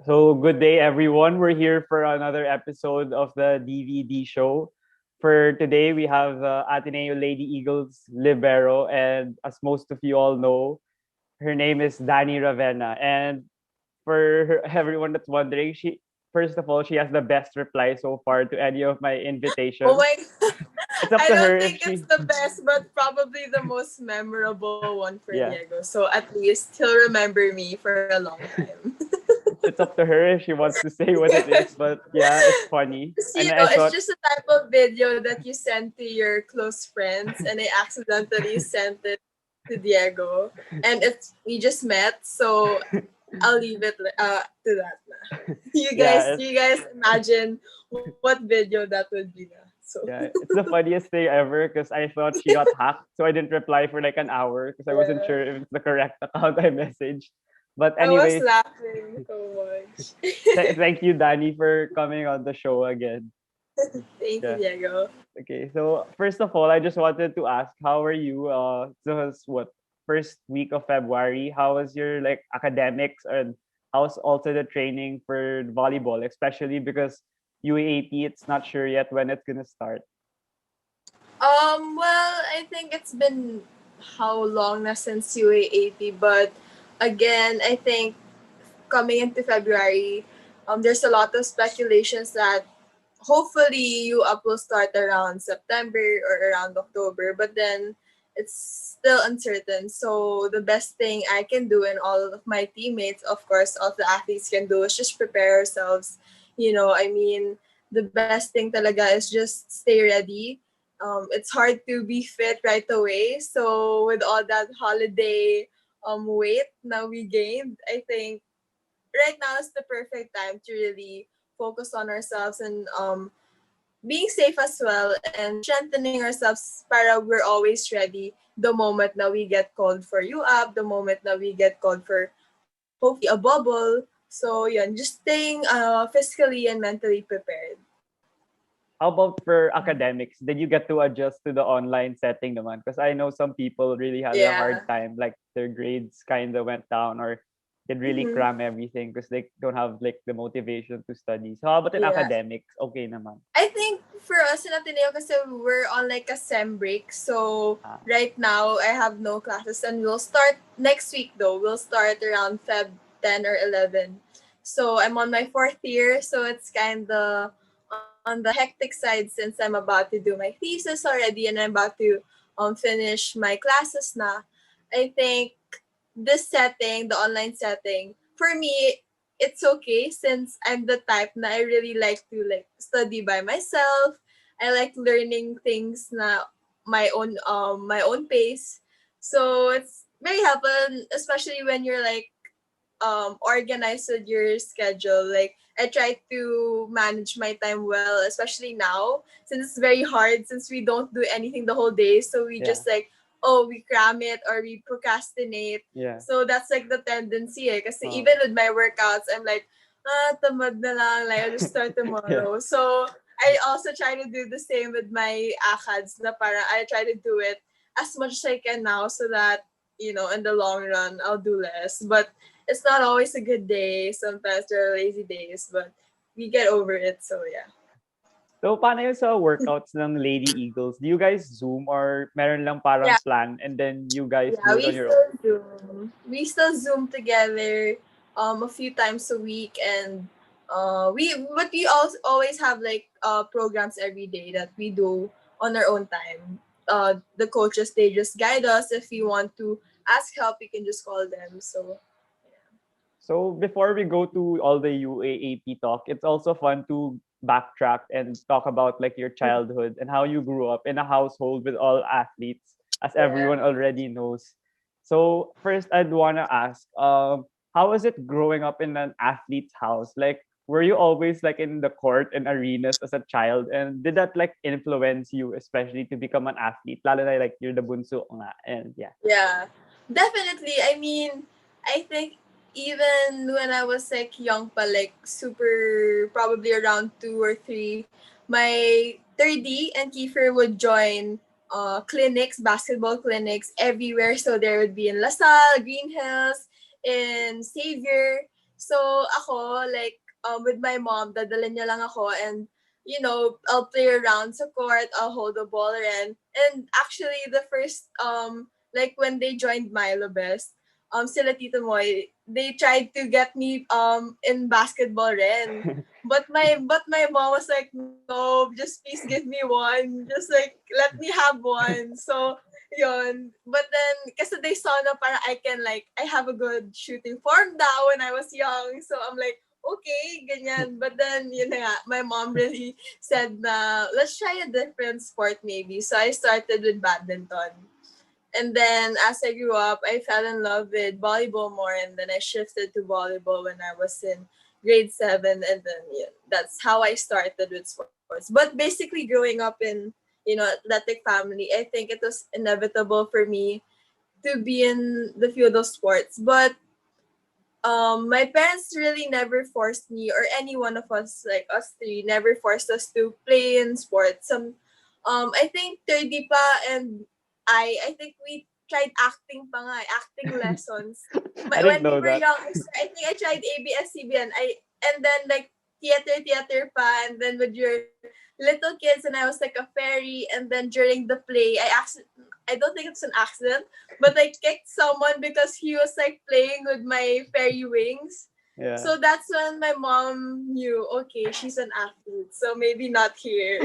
So, good day, everyone. We're here for another episode of the DVD show. For today, we have Ateneo Lady Eagles Libero, and as most of you all know, her name is Dani Ravena. And everyone that's wondering, she first of all, she has the best reply so far to any of my Oh invitations. my, It's up I to her don't if think it's she, the best, but probably the most memorable one for yeah, Diego. So at least he'll remember me for a long time. it's up to her if she wants to say what it is. But yeah, it's funny, and I It's thought, just a type of video that you send to your close friends, and I accidentally sent it to Diego, and we just met, so I'll leave it to that. Na. yeah, You guys imagine what video that would be na. So yeah, it's the funniest thing ever because I thought she got hacked, so I didn't reply for like an hour because I wasn't yeah, sure if it's the correct account I messaged. But I was anyways, laughing so much. thank you, Danny, for coming on the show again. Thank you, Yeah. Diego. Okay. So first of all, I just wanted to ask, how are you? This was what first week of February. How was your like academics and how's also the training for volleyball, especially because UAAP, it's not sure yet when it's gonna start. Well, I think it's been how long na since UAAP, but again, I think coming into February, there's a lot of speculations that hopefully UP will start around September or around October, but then it's still uncertain. So the best thing I can do and all of my teammates, of course, all the athletes can do is just prepare ourselves. I mean, the best thing talaga is just stay ready. It's hard to be fit right away. So with all that holiday weight now we gained, I think right now is the perfect time to really focus on ourselves and being safe as well and strengthening ourselves para we're always ready the moment that we get called for you up, the moment that we get called for hopefully a bubble. So yeah, just staying physically and mentally prepared. How about for academics? Did you get to adjust to the online setting naman? Because I know some people really had a hard Yeah. time, like their grades kind of went down or could really Mm-hmm. cram everything because they don't have like the motivation to study. So how about in Yeah. academics? Okay naman. I think for us in Ateneo kasi we're on like a sem break. So Ah, right now I have no classes and we'll start next week though. We'll start around Feb 10 or 11. So I'm on my fourth year. So it's kind of on the hectic side since I'm about to do my thesis already and I'm about to finish my classes na. I think this setting, the online setting, for me, it's okay since I'm the type na I really like to like study by myself. I like learning things na my own pace. So it's very helpful, especially when you're like organized with your schedule. Like I try to manage my time well, especially now since it's very hard since we don't do anything the whole day. So we yeah, just like we cram it or we procrastinate. yeah. So that's like the tendency Kasi Oh, even with my workouts, I'm like, tamad na lang. Like, I'll just start yeah. tomorrow. So I also try to do the same with my ACADS na para I try to do it as much as I can now so that, in the long run, I'll do less. But it's not always a good day. Sometimes there are lazy days, but we get over it. So yeah. So, paano yung sa workouts ng Lady Eagles? Do you guys Zoom or meron lang parang Yeah, plan and then you guys yeah. do it on your own? We still zoom together a few times a week, and we also always have like programs every day that we do on our own time. The coaches they just guide us. If you want to ask help, you can just call them. So So before we go to all the UAAP talk, it's also fun to backtrack and talk about like your childhood and how you grew up in a household with all athletes, as yeah. everyone already knows. So first, I'd wanna ask, how was it growing up in an athlete's house? Like, were you always like in the court and arenas as a child, and did that like influence you, especially to become an athlete? Lalo na like you're the bunso nga, and yeah. Yeah, definitely. I mean, I think even when I was like young, but like super, probably around 2 or 3, my 3D and Kiefer would join clinics, basketball clinics everywhere. So there would be in LaSalle, Green Hills, in Xavier. So ako, like, with my mom, dadalhin niya lang ako and, I'll play around sa court, I'll hold the ball and actually the first, like when they joined Milo Best, sila Tito Moy, they tried to get me in basketball rin. But my mom was like, no, just please give me one. Just like let me have one. So yun. But then kasi they saw na parang I have a good shooting form daw when I was young. So I'm like, okay, ganyan. But then yun na nga, my mom really said na let's try a different sport maybe. So I started with badminton. And then as I grew up, I fell in love with volleyball more, and then I shifted to volleyball when I was in grade seven, and then yeah, that's how I started with sports. But basically, growing up in athletic family, I think it was inevitable for me to be in the field of sports. But my parents really never forced me or any one of us, like us three, never forced us to play in sports. I think Thirdy pa and I think we tried acting pa nga, acting lessons. I didn't When we know were that. young, I think I tried ABS-CBN. And then like theater pa, and then with your little kids, and I was like a fairy, and then during the play, I don't think it's an accident, but I kicked someone because he was like playing with my fairy wings. Yeah. So that's when my mom knew, okay, she's an athlete, so maybe not here.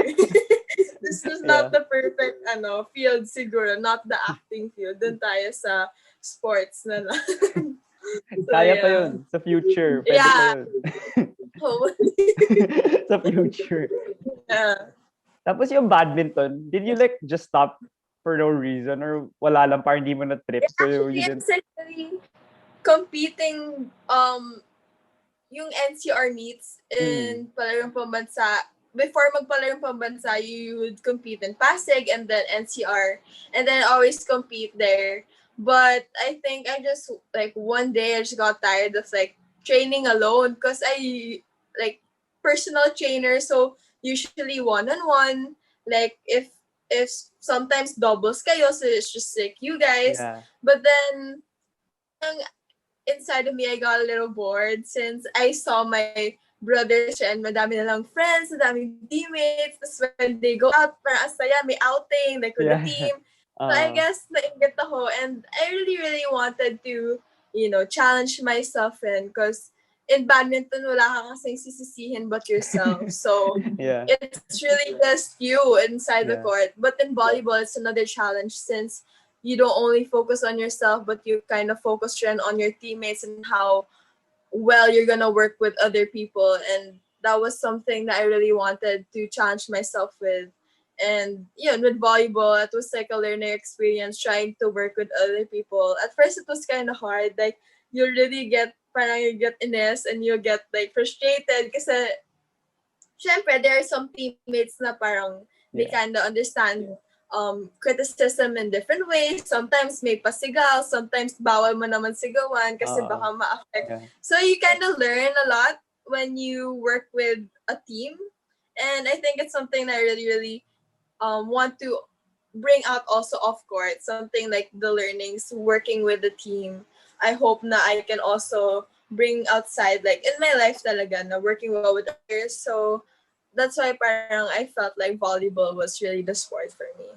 This was not Yeah. the perfect field siguro, not the acting field. Dun tayo sa sports na lang. So Kaya pa yeah. yun. Sa future. Pwede pa Yeah. yun. Hopefully. Sa future. Yeah. Tapos yung badminton, did you like just stop for no reason or wala lang, parang hindi mo na trip Yeah, so you actually, I didn't? was actually competing yung NCR meets Mm. in Palarong Pambansa. Before magpalarong Pambansa, you would compete in Pasig and then NCR. And then always compete there. But I think I just, like, one day I just got tired of, like, training alone because I, like, personal trainer. So, usually one-on-one. Like, if sometimes doubles kayo, so it's just, like, you guys. Yeah. But then, parang inside of me, I got a little bored since I saw my brothers and madami na lang friends, madaming teammates. Tapos when they go out, parang asaya, may outing, like with the team. Yeah. So I guess nainggit ako and I really, really wanted to, challenge myself because in badminton, wala kang kasing sisisihin but yourself. So Yeah. it's really just you inside the Yeah. court. But in volleyball, it's another challenge since you don't only focus on yourself, but you kind of focus on your teammates and how well you're gonna work with other people. And that was something that I really wanted to challenge myself with. And with volleyball, it was like a learning experience trying to work with other people. At first, it was kind of hard. Like you really get, parang you get ines and you get like frustrated kasi syempre, there are some teammates na parang they Yeah. kind of understand criticism in different ways. Sometimes may pasigaw, sometimes bawal mo naman sigawan kasi baka ma-affect. Yeah. So you kind of learn a lot when you work with a team. And I think it's something that I really, really want to bring out also off court. Something like the learnings, working with the team. I hope na I can also bring outside, like in my life talaga, na working well with others. So that's why parang I felt like volleyball was really the sport for me.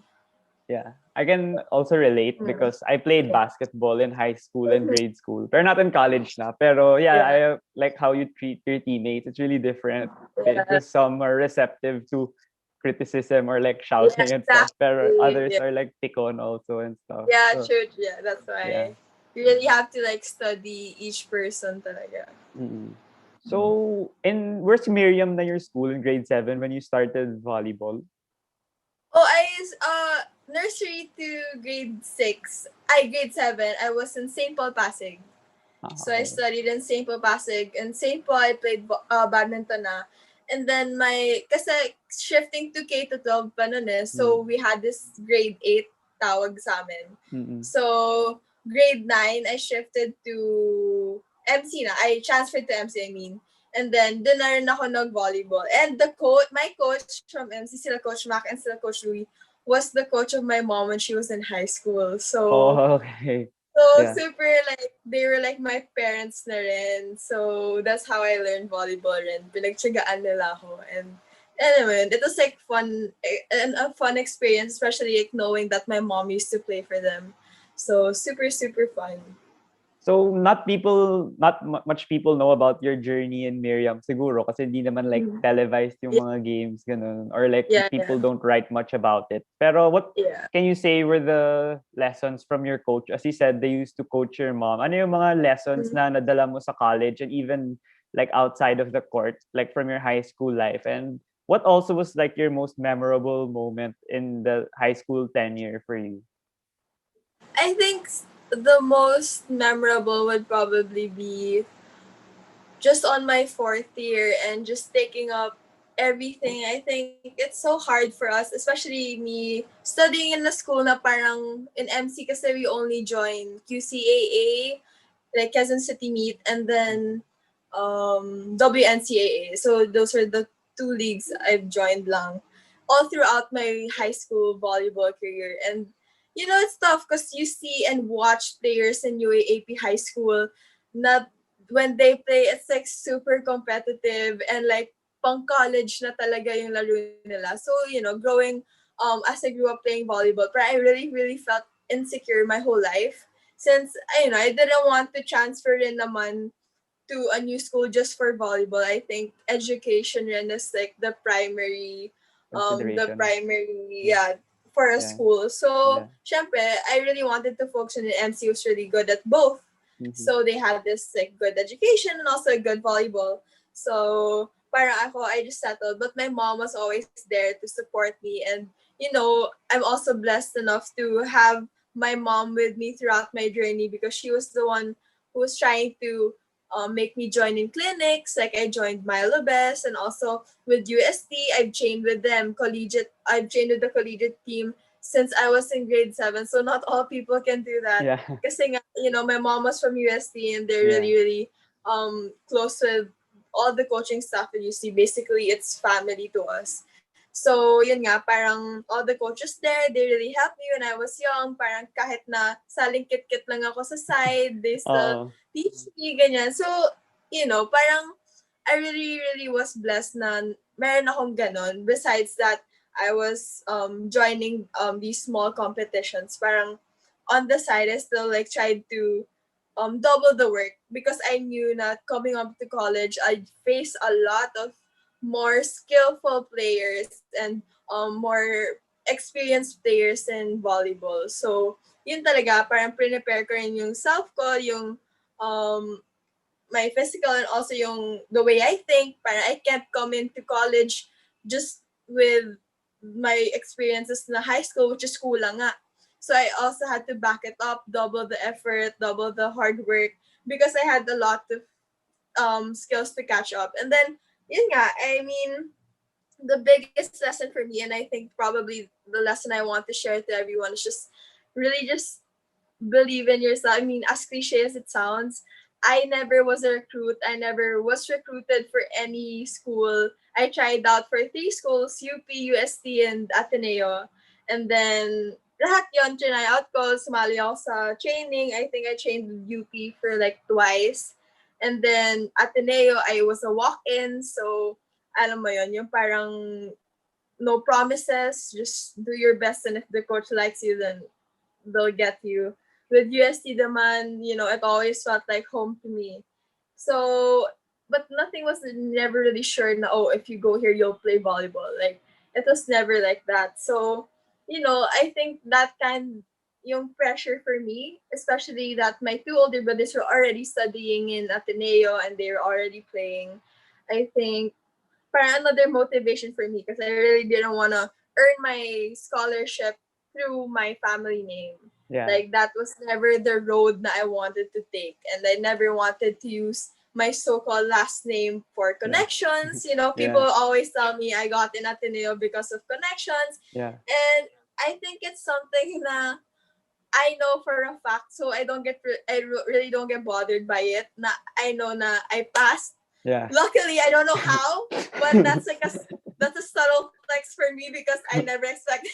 Yeah. I can also relate because I played basketball in high school and grade school. Pero not in college na. Pero yeah, Yeah. I like how you treat your teammates. It's really different Yeah. because some are receptive to criticism or like Yeah, shouting and stuff. Pero exactly. others Yeah, are like pick on also and stuff. yeah, So true. Yeah, that's yeah. why you really have to like study each person talaga. Mm-mm. So where's Miriam na your school in grade 7 when you started volleyball? Oh, nursery to grade 6. Grade 7. I was in St. Paul Pasig. So I Okay. studied in St. Paul Pasig. In St. Paul, I played badminton na. And then kasi shifting to K to 12 pa nun eh. So Mm. we had this grade 8 tawag sa amin. Mm-mm. So grade 9, I shifted to MC na. I transferred to MC, I mean. And then, doon na rin ako nag-volleyball. And my coach from MC, sila Coach Mac and sila Coach Louie, was the coach of my mom when she was in high school. So, Oh, okay. So Yeah. super like they were like my parents na rin. So that's how I learned volleyball rin. Pinagtiyagaan nila ako. And anyway, it was like fun and a fun experience, especially like knowing that my mom used to play for them. So super super fun. So not much people know about your journey in Miriam siguro kasi hindi naman like Mm. televised yung Yeah, mga games ganun or like yeah. people don't write much about it. Pero what Yeah. can you say were the lessons from your coach? As you said, they used to coach your mom. Ano yung mga lessons Mm. na nadala mo sa college and even like outside of the court, like from your high school life? And what also was like your most memorable moment in the high school tenure for you? I think the most memorable would probably be just on my fourth year and just taking up everything. I think it's so hard for us, especially me studying in the school na parang in MC kasi we only join QCAA, like Quezon City Meet, and then WNCAA. So those are the two leagues I've joined lang all throughout my high school volleyball career. And it's tough because you see and watch players in UAAP high school na when they play, it's like super competitive and like pang college na talaga yung laro nila. So, growing as I grew up playing volleyball, but I really, really felt insecure my whole life since, I didn't want to transfer in naman to a new school just for volleyball. I think education rin is like the Consideration. primary, Yeah. yeah, for a Yeah. school. So, Yeah. syempre, I really wanted to focus on it. MC was really good at both. Mhm. So they had this like good education and also good volleyball. So parang ako, I just settled. But my mom was always there to support me. And, I'm also blessed enough to have my mom with me throughout my journey because she was the one who was trying to make me join in clinics. Like I joined Milo Best and also with UST, I've trained with them. I've trained with the collegiate team since I was in grade 7. So not all people can do that. Yeah. Kasi nga, my mom was from UST and they're Yeah. really, really close with all the coaching staff at UC. Basically, it's family to us. So, yun nga, parang all the coaches there, they really helped me when I was young. Parang kahit na salingkit-kit lang ako sa side, they still Oo. teach me, ganyan. So, parang I really, really was blessed na meron akong ganon. Besides that, I was joining these small competitions. Parang on the side, I still like tried to double the work because I knew that coming up to college, I'd face a lot of more skillful players and more experienced players in volleyball. So, yun talaga, parang prepare ko rin yung self ko, yung um, my physical and also yung the way I think. Parang I can't come into college just with my experiences na high school, which is kulang nga. So I also had to back it up, double the effort, double the hard work because I had a lot of skills to catch up. And then, yun nga, I mean, the biggest lesson for me, and I think probably the lesson I want to share to everyone is just really just believe in yourself. I mean, as cliche as it sounds, I never was a recruit. I never was recruited for any school. I tried out for three schools, UP, UST, and Ateneo. And then, lahat yon trinay out ko. Sumali ako sa training. I think I trained with UP for like twice. And then, Ateneo, I was a walk-in. So, alam mo yon yung parang no promises. Just do your best. And if the coach likes you, then they'll get you. With UST Daman, it always felt like home to me. So, but nothing was never really sure na, oh, if you go here, you'll play volleyball. Like, it was never like that. So, I think that kind yung pressure for me, especially that my two older brothers were already studying in Ateneo and they were already playing. I think parang another motivation for me because I really didn't want to earn my scholarship through my family name. Yeah. Like that was never the road that I wanted to take, and I never wanted to use my so-called last name for Yeah. connections. People Yeah. always tell me I got in Ateneo because of connections, Yeah. and I think it's something na I know for a fact, so really don't get bothered by it. Na I know na I passed. Yeah. Luckily, I don't know how, but that's like that's a subtle flex for me because I never expected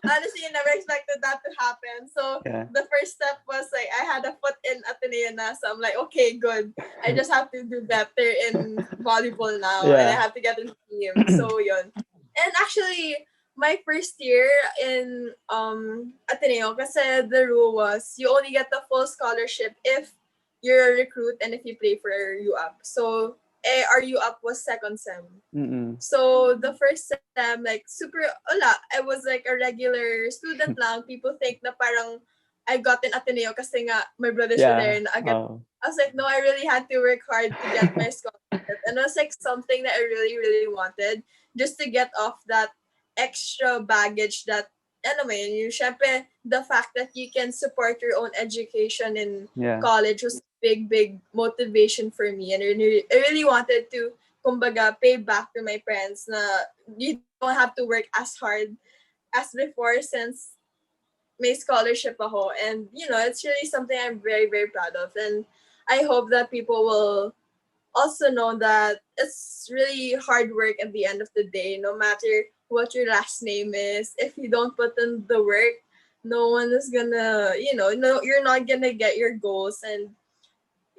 honestly I never expected that to happen. So Yeah. the first step was like I had a foot in Ateneo na, so I'm like, okay, good. I just have to do better in volleyball now and I Yeah. have to get in the team. So yun. And actually my first year in Ateneo kasi the rule was you only get the full scholarship if you're a recruit and if you play for UP. So our UP was second sem. Mm-mm. So the first sem, like super wala. I was like a regular student lang. People think na parang I got in Ateneo kasi nga my brothers were there Yeah. and agad. Oh. I was like, no, I really had to work hard to get my scholarship. And it was like something that I really, really wanted just to get off that extra baggage that ano mo yun, yung syempre, the fact that you can support your own education in Yeah. college was big, big motivation for me. And I really wanted to, kumbaga, pay back to my parents na you don't have to work as hard as before since may scholarship ako. And, it's really something I'm very, very proud of. And I hope that people will also know that it's really hard work at the end of the day, no matter what your last name is. If you don't put in the work, no one is gonna, no, you're not gonna get your goals. And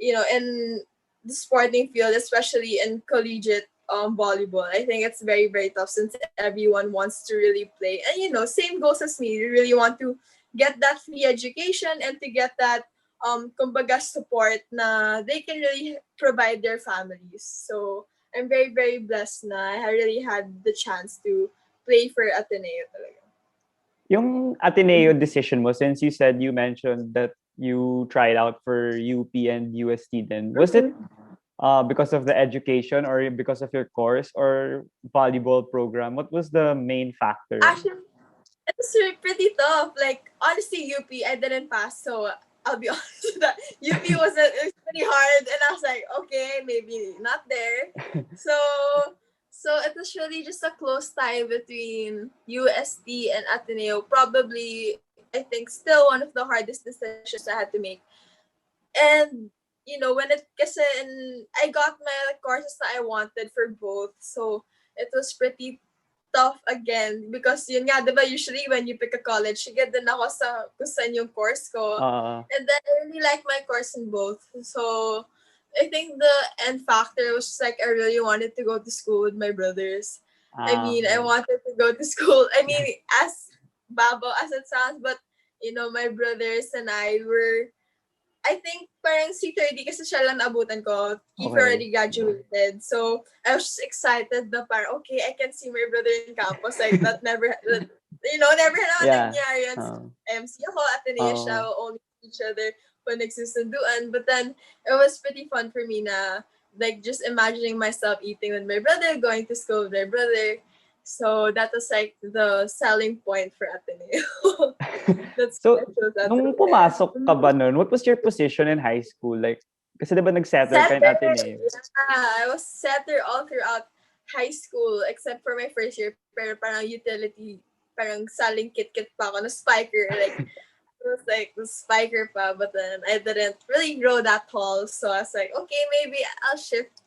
in the sporting field, especially in collegiate volleyball, I think it's very, very tough since everyone wants to really play. And same goes as me. You really want to get that free education and to get that kumbaga support na they can really provide their families. So I'm very, very blessed na I really had the chance to play for Ateneo talaga. Yung Ateneo decision mo, since you mentioned that you tried out for UP and UST then, was it because of the education or because of your course or volleyball program? What was the main factor? Actually, it was pretty tough. Like honestly, UP I didn't pass, so I'll be honest with that. UP it was pretty hard, and I was like, okay, maybe not there. So it was really just a close tie between UST and Ateneo. Probably, I think, still one of the hardest decisions I had to make. And when it kasi I got my courses that I wanted for both, so it was pretty tough again because yun nga, di ba, usually when you pick a college, sige din ako sa kung saan yung course ko. Uh, And then I really like my course in both. So I think the end factor was just like I really wanted to go to school with my brothers. I mean, I okay. wanted to go to school. I mean, as babo as it sounds, but my brothers and I think parang si 30 kasi siya lang naabutan ko. He Okay. already graduated. So, I was just excited na parang, okay, I can see my brother in campus. Like, never naman Yeah. nangyari yun. MC ako, Ateneo siya, Oh. we'll only see each other when nagsusunduan. But then, it was pretty fun for me na, like, just imagining myself eating with my brother, going to school with my brother. So, that was like the selling point for Ateneo. That's So, why I chose nung Ateneo. pumasok ka ba nun, what was your position in high school? Like, kasi diba nag-settle ka in Setter, Ateneo? yeah. I was setter all throughout high school except for my first year. Pero parang utility, parang saling kit-kit pa ako na spiker. Like, it was like the spiker pa, but then I didn't really grow that tall. So I was like, okay, maybe I'll shift.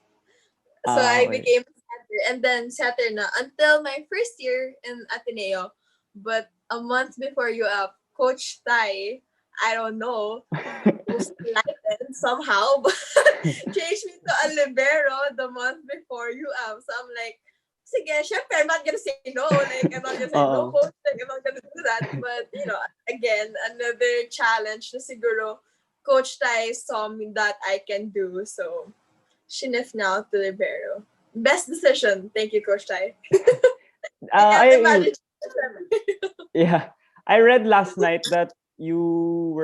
So I Okay. became setter and then setter na until my first year in Ateneo. But a month before you up, Coach Tai, I don't know, was enlightened somehow, but changed me to a libero the month before you up. So I'm like, sige, syempre, I'm not gonna say no. Like, I'm not gonna say no, coach. Like, I'm not gonna do that. But, again, another challenge na siguro Coach Tai saw me that I can do. So, shift now to libero. Best decision. Thank you, Coach Tai. I can't I imagine. Yeah. I read last night that you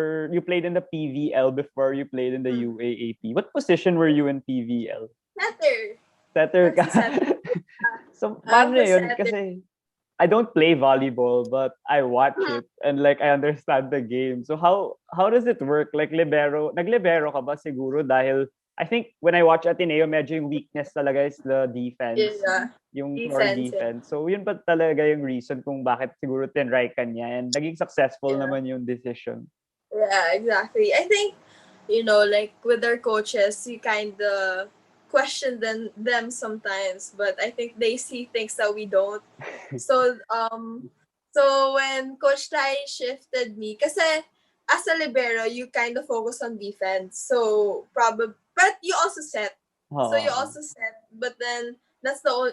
played in the PVL before you played in the UAAP. What position were you in PVL? Setter. Setter That's ka. the setter. So, I paano was yun? setter. Kasi I don't play volleyball, but I watch it and like I understand the game. So how does it work? Like libero, naglibero ka ba siguro dahil I think when I watch Ateneo, medyo yung weakness talaga is the defense, Yeah. yung floor Defense. Yeah. defense. So yun pa talaga yung reason kung bakit siguro tinry ka niya and naging successful naman yung decision. Yeah, exactly. I think, like with our coaches, you kind of them sometimes, but I think they see things that we don't. So so when Coach Tai shifted me, kasi as a libero, you kind of focus on defense. So probably, but you also set. So you Oo. also set, but then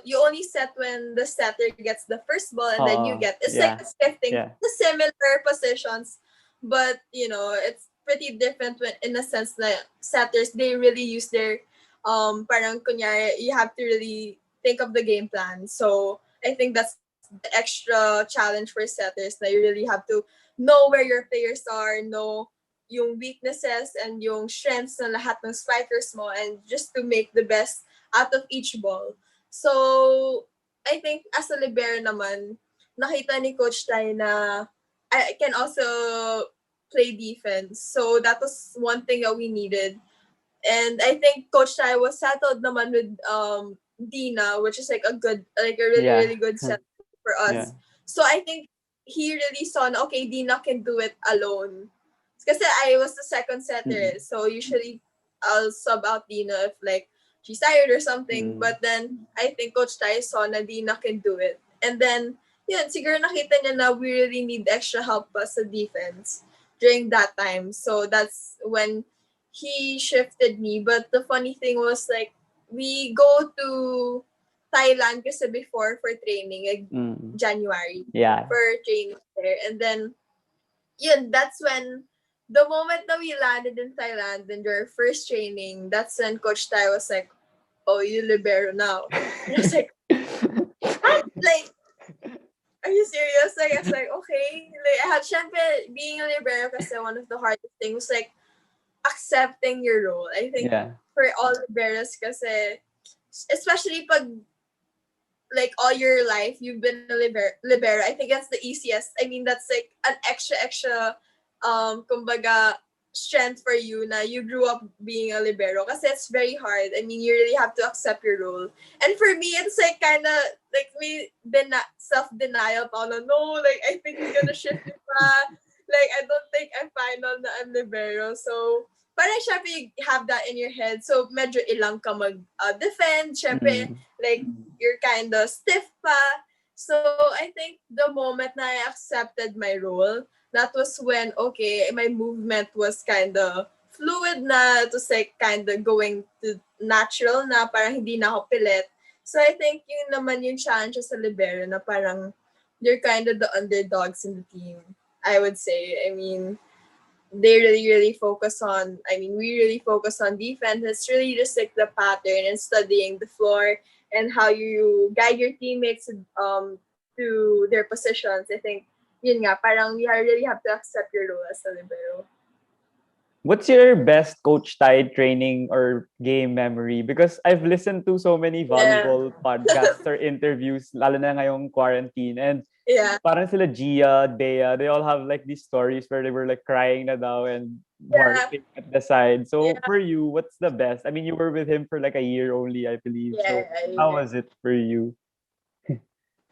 you only set when the setter gets the first ball and then you Oo. get. It's like Yeah. a shifting Yeah. the similar positions, but it's pretty different when in the sense that setters they really use their parang kunyari you have to really think of the game plan. So I think that's the extra challenge for setters that you really have to know where your players are, know yung weaknesses and yung strengths ng lahat ng strikers mo and just to make the best out of each ball. So, I think as a libero naman, nakita ni Coach Tai na I can also play defense. So, that was one thing that we needed. And I think Coach Tai was settled naman with Dina, which is like a really Yeah. really good set for us. Yeah. So I think he really saw na okay, Dina can do it alone. Kasi I was the second Mm. setter, so usually I'll sub out Dina if like she's tired or something. Mm. But then I think Coach Tai saw na Dina can do it. And then yun, siguro nakita niya na we really need extra help pa sa defense during that time. So that's when he shifted me. But the funny thing was like we go to Thailand kasi before for training, like Mm. January Yeah. for training there. And then yun, that's when the moment that we landed in Thailand and our first training, that's when Coach Tai was like, "Oh, you libero now." And I was like, "What? Like, are you serious?" Like, I was like, "Okay." Like, I had syempre, being a libero kasi one of the hardest things was like accepting your role. I think Yeah. for all liberos kasi, especially pag like all your life you've been a libero, I think that's the easiest. I mean, that's like an extra kumbaga strength for you na you grew up being a libero kasi it's very hard. I mean, you really have to accept your role. And for me, it's like kind of like me self-denial pa na, no, like I think he's gonna shift me pa. Like, I don't think I'm final na I'm libero. So, parang syempre you have that in your head. So, medyo ilang ka mag-defend. Syempre, Mm. like, you're kind of stiff pa. So, I think the moment na I accepted my role, that was when, okay, my movement was kind of fluid na. It was like kind of going to natural na, parang hindi na ako pilit. So, I think yun naman yung challenge sa libero na parang you're kind of the underdogs in the team, I would say. I mean, they really, really focus on, I mean, we really focus on defense. It's really just like the pattern and studying the floor and how you guide your teammates to their positions. I think, yun nga, parang you really have to accept your role as a libero. What's your best Coach Tai training or game memory? Because I've listened to so many Yeah. volleyball podcasts or interviews, lalo na ngayong quarantine. And Yeah. parang sila Gia, Dea, they all have like these stories where they were like crying na daw and Yeah. barfing at the side. So Yeah. for you, what's the best? I mean, you were with him for like a year only, I believe. So Yeah. how Yeah. was it for you?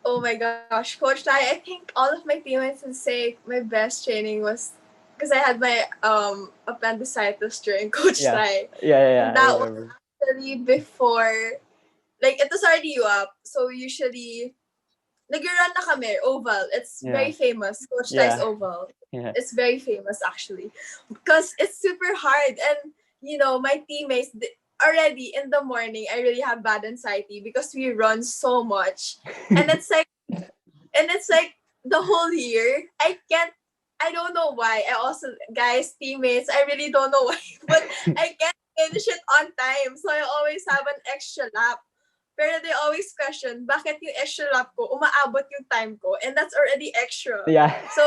Oh my gosh, Coach Tai, I think all of my teammates would say my best training was because I had my appendicitis during Coach Yeah. Tai. Yeah, And I that was remember. actually before, like, it was already you up. So usually, nag-run na kami, oval. It's very Yeah. famous, Coach Tai's Yeah. oval. Yeah. It's very famous actually. Because it's super hard. And, my teammates, already in the morning, I really have bad anxiety because we run so much. And it's like the whole year, I don't know why. I also, guys, teammates, I really don't know why, but I can't finish it on time. So I always have an extra lap. Pero they always question, bakit yung extra lap ko, umaabot yung time ko, and that's already extra. Yeah. So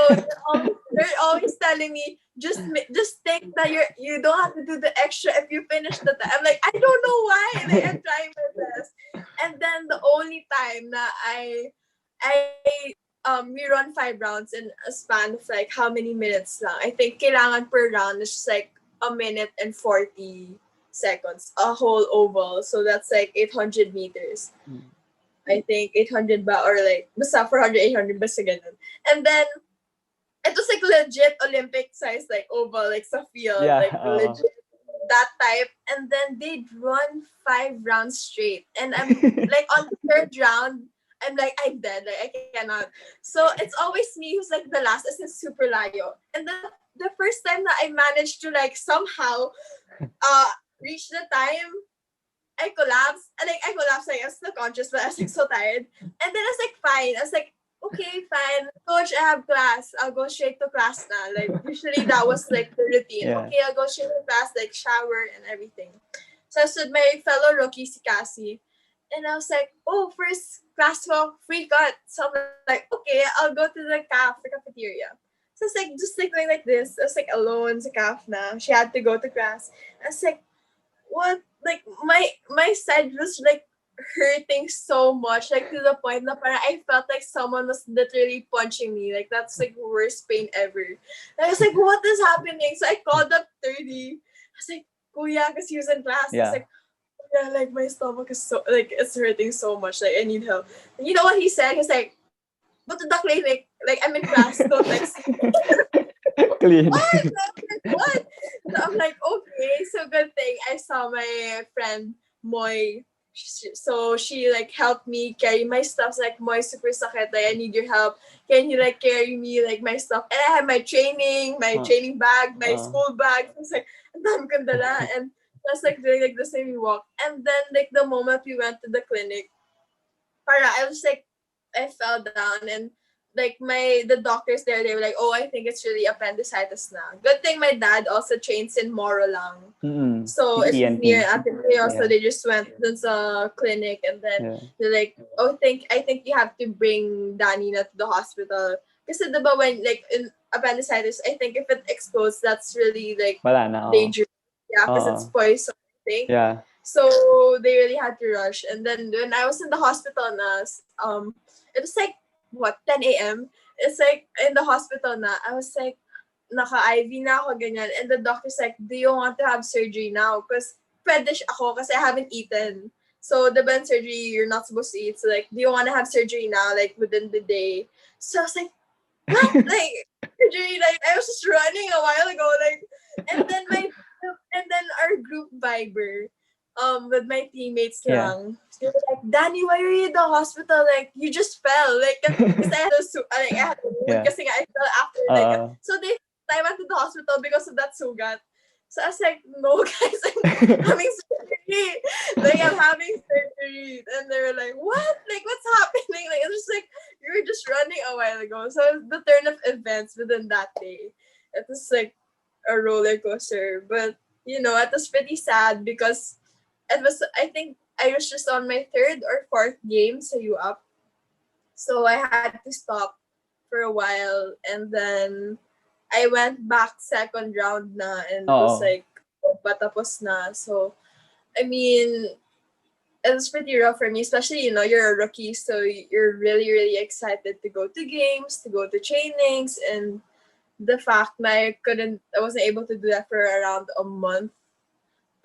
they're always telling me, just think that you don't have to do the extra if you finish the time. I'm like, I don't know why. Like, I'm trying my best. And then the only time na we run 5 rounds in a span of like how many minutes lang. I think kailangan per round is just like a minute and 40 seconds, a whole oval. So that's like 800 meters. I think 800 ba or like basta 400, 800 basta ganun. And then it was like legit Olympic size like oval like sa field, Yeah. like legit. that type, and then they'd run 5 rounds straight, and I'm like on the third round, I'm like, I'm dead, like I cannot. So it's always me who's like the last, as in super layo. And the first time that I managed to like somehow uh reach the time, I collapsed. Like I collapsed, like I was still conscious, but I was like so tired. And then I was like, fine. I was like, okay, fine. Coach, I have class. I'll go straight to class now. Like usually that was like the routine. Yeah. Okay, I'll go straight to class, like shower and everything. So I was with my fellow rookie, si Cassie. And I was like, oh, first class 12, free cut. So I'm like, okay, I'll go to the cafeteria. So it's like just like doing like this. I was like alone sa caf now. She had to go to class. I was like, what, like my side was like hurting so much, like to the point that I felt like someone was literally punching me. Like that's like worst pain ever. And I was like, what is happening? So I called up 30. I was like, Kuya, because he was in class. I was Yeah. like, yeah, like my stomach is so like it's hurting so much. Like I need help. And you know what he said? He's like, go to the clinic. Like I'm in class. Don't text me. Clean. What? What? So I'm like, okay. So good thing I saw my friend Moy. So she like helped me carry my stuff. Like, Moy, super sakit. Like I need your help. Can you like carry me like my stuff? And I had my Uh, training bag, my uh, school bag. So I was like, ang dami kong dala. And I was like doing like the same walk. And then like the moment we went to the clinic, I was like, I fell down, and like the doctors there, they were like, oh, I think it's really appendicitis now. Good thing my dad also trains in Morolang. So it's just near ENT. Ateneo, so Yeah. they just went to the clinic, and then Yeah. they're like, oh, I think you have to bring Dani na to the hospital. Kasi diba when like in appendicitis, I think if it explodes, that's really like Wala na. Oh. dangerous. Yeah, because it's poison, I think. Yeah. So they really had to rush. And then when I was in the hospital na, it was like, what, 10 a.m.? It's like, in the hospital na, I was like, naka-IV na ako, ganyan. And the doctor's like, do you want to have surgery now? Because pwede ako kasi I haven't eaten. So the bed surgery, you're not supposed to eat. So like, do you want to have surgery now, like within the day? So I was like, what? Like, surgery, like, I was just running a while ago. Like, and then our group Viber, with my teammates Yeah. lang. They were like, Dani, why are you in the hospital? Like, you just fell. Like, because I had a wound Yeah. kasi I fell after, like, so I went to the hospital because of that sugat. So I was like, no, guys, I'm having surgery. Like, I'm having surgery. And they were like, what? Like, what's happening? Like, it's just like, you were just running a while ago. So the turn of events within that day, it was like a roller coaster. But, it was pretty sad because I think I was just on my third or fourth game sa UP. So I had to stop for a while, and then I went back second round na, and it was Oo. like, patapos na. So, I mean, it was pretty rough for me, especially, you're a rookie, so you're really, really excited to go to games, to go to trainings, and the fact that I wasn't able to do that for around a month,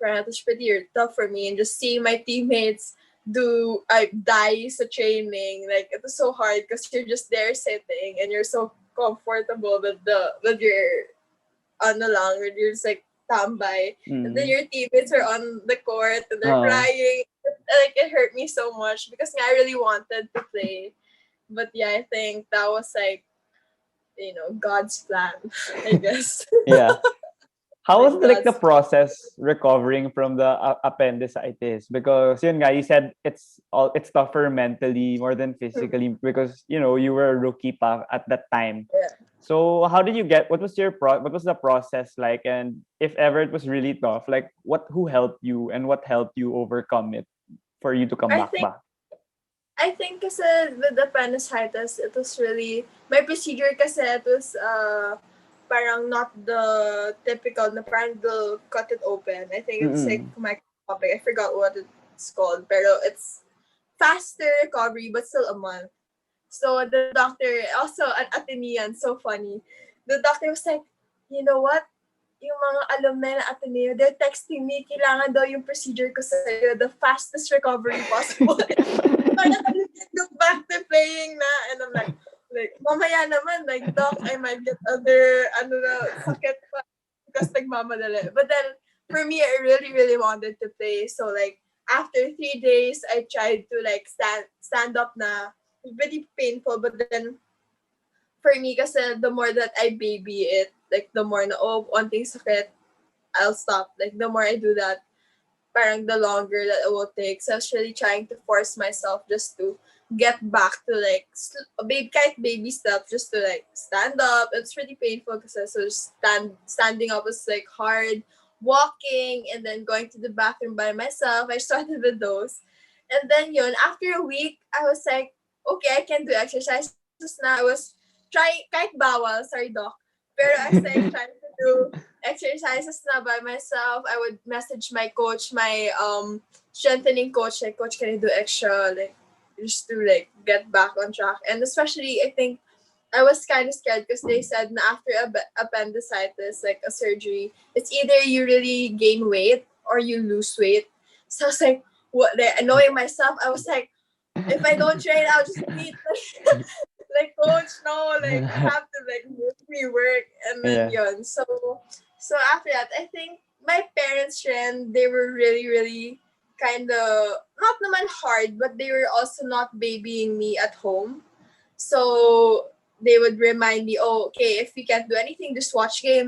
it was pretty tough for me. And just seeing my teammates die sa training, like, it was so hard because you're just there sitting and you're so comfortable with your with your just like tambay, and then your teammates are on the court and they're crying. Like, it hurt me so much because I really wanted to play, but yeah, I think that was like, God's plan, I guess. Yeah. How was like the God's process recovering from the appendicitis? Because yun nga, you said it's tougher mentally more than physically because you were a rookie pa at that time. yeah. So how did you what was what was the process like, and if ever it was really tough, like who helped you and what helped you overcome it for you to come I back think ba? I think kasi with the appendicitis, it was really, my procedure kasi it was parang not the typical na parang they'll cut it open. I think it's like microscopic. I forgot what it's called, pero it's faster recovery but still a month. So the doctor, also an Atenean, so funny. The doctor was like, you know what? Yung mga alumni na Ateneo, they're texting me, kailangan daw yung procedure ko sa'yo, the fastest recovery possible. Parang I can go back to playing na. And I'm like, mamaya naman, like, doc, I might get other, sakit pa, because nagmamadali. But then, for me, I really, really wanted to play. So like after 3 days, I tried to like stand up na. It's pretty painful, but then for me, kasi the more that I baby it, like the more na, oh, onting sakit, I'll stop. Like the more I do that, parang the longer that it will take. So I was really trying to force myself just to get back to like kahit baby steps, just to like stand up. It's really painful because so standing up was like hard. Walking and then going to the bathroom by myself. I started with those. And then yun, after a week, I was like, okay, I can do exercises now. I was trying, kahit bawal, sorry doc. Pero I was like trying to do exercises na by myself. I would message my coach, my strengthening coach, like, coach, can I do extra, like, just to like get back on track. And especially, I think I was kind of scared because they said na after appendicitis, like a surgery, it's either you really gain weight or you lose weight. So I was like, what? Like, knowing myself, I was like, if I don't train, I'll just eat. Like, coach, no, like you have to like make me work, and then Yeah. yun. So after that, I think my parents trend, they were really, really kind of not naman hard, but they were also not babying me at home. So they would remind me, oh, okay, if you can't do anything, just watch your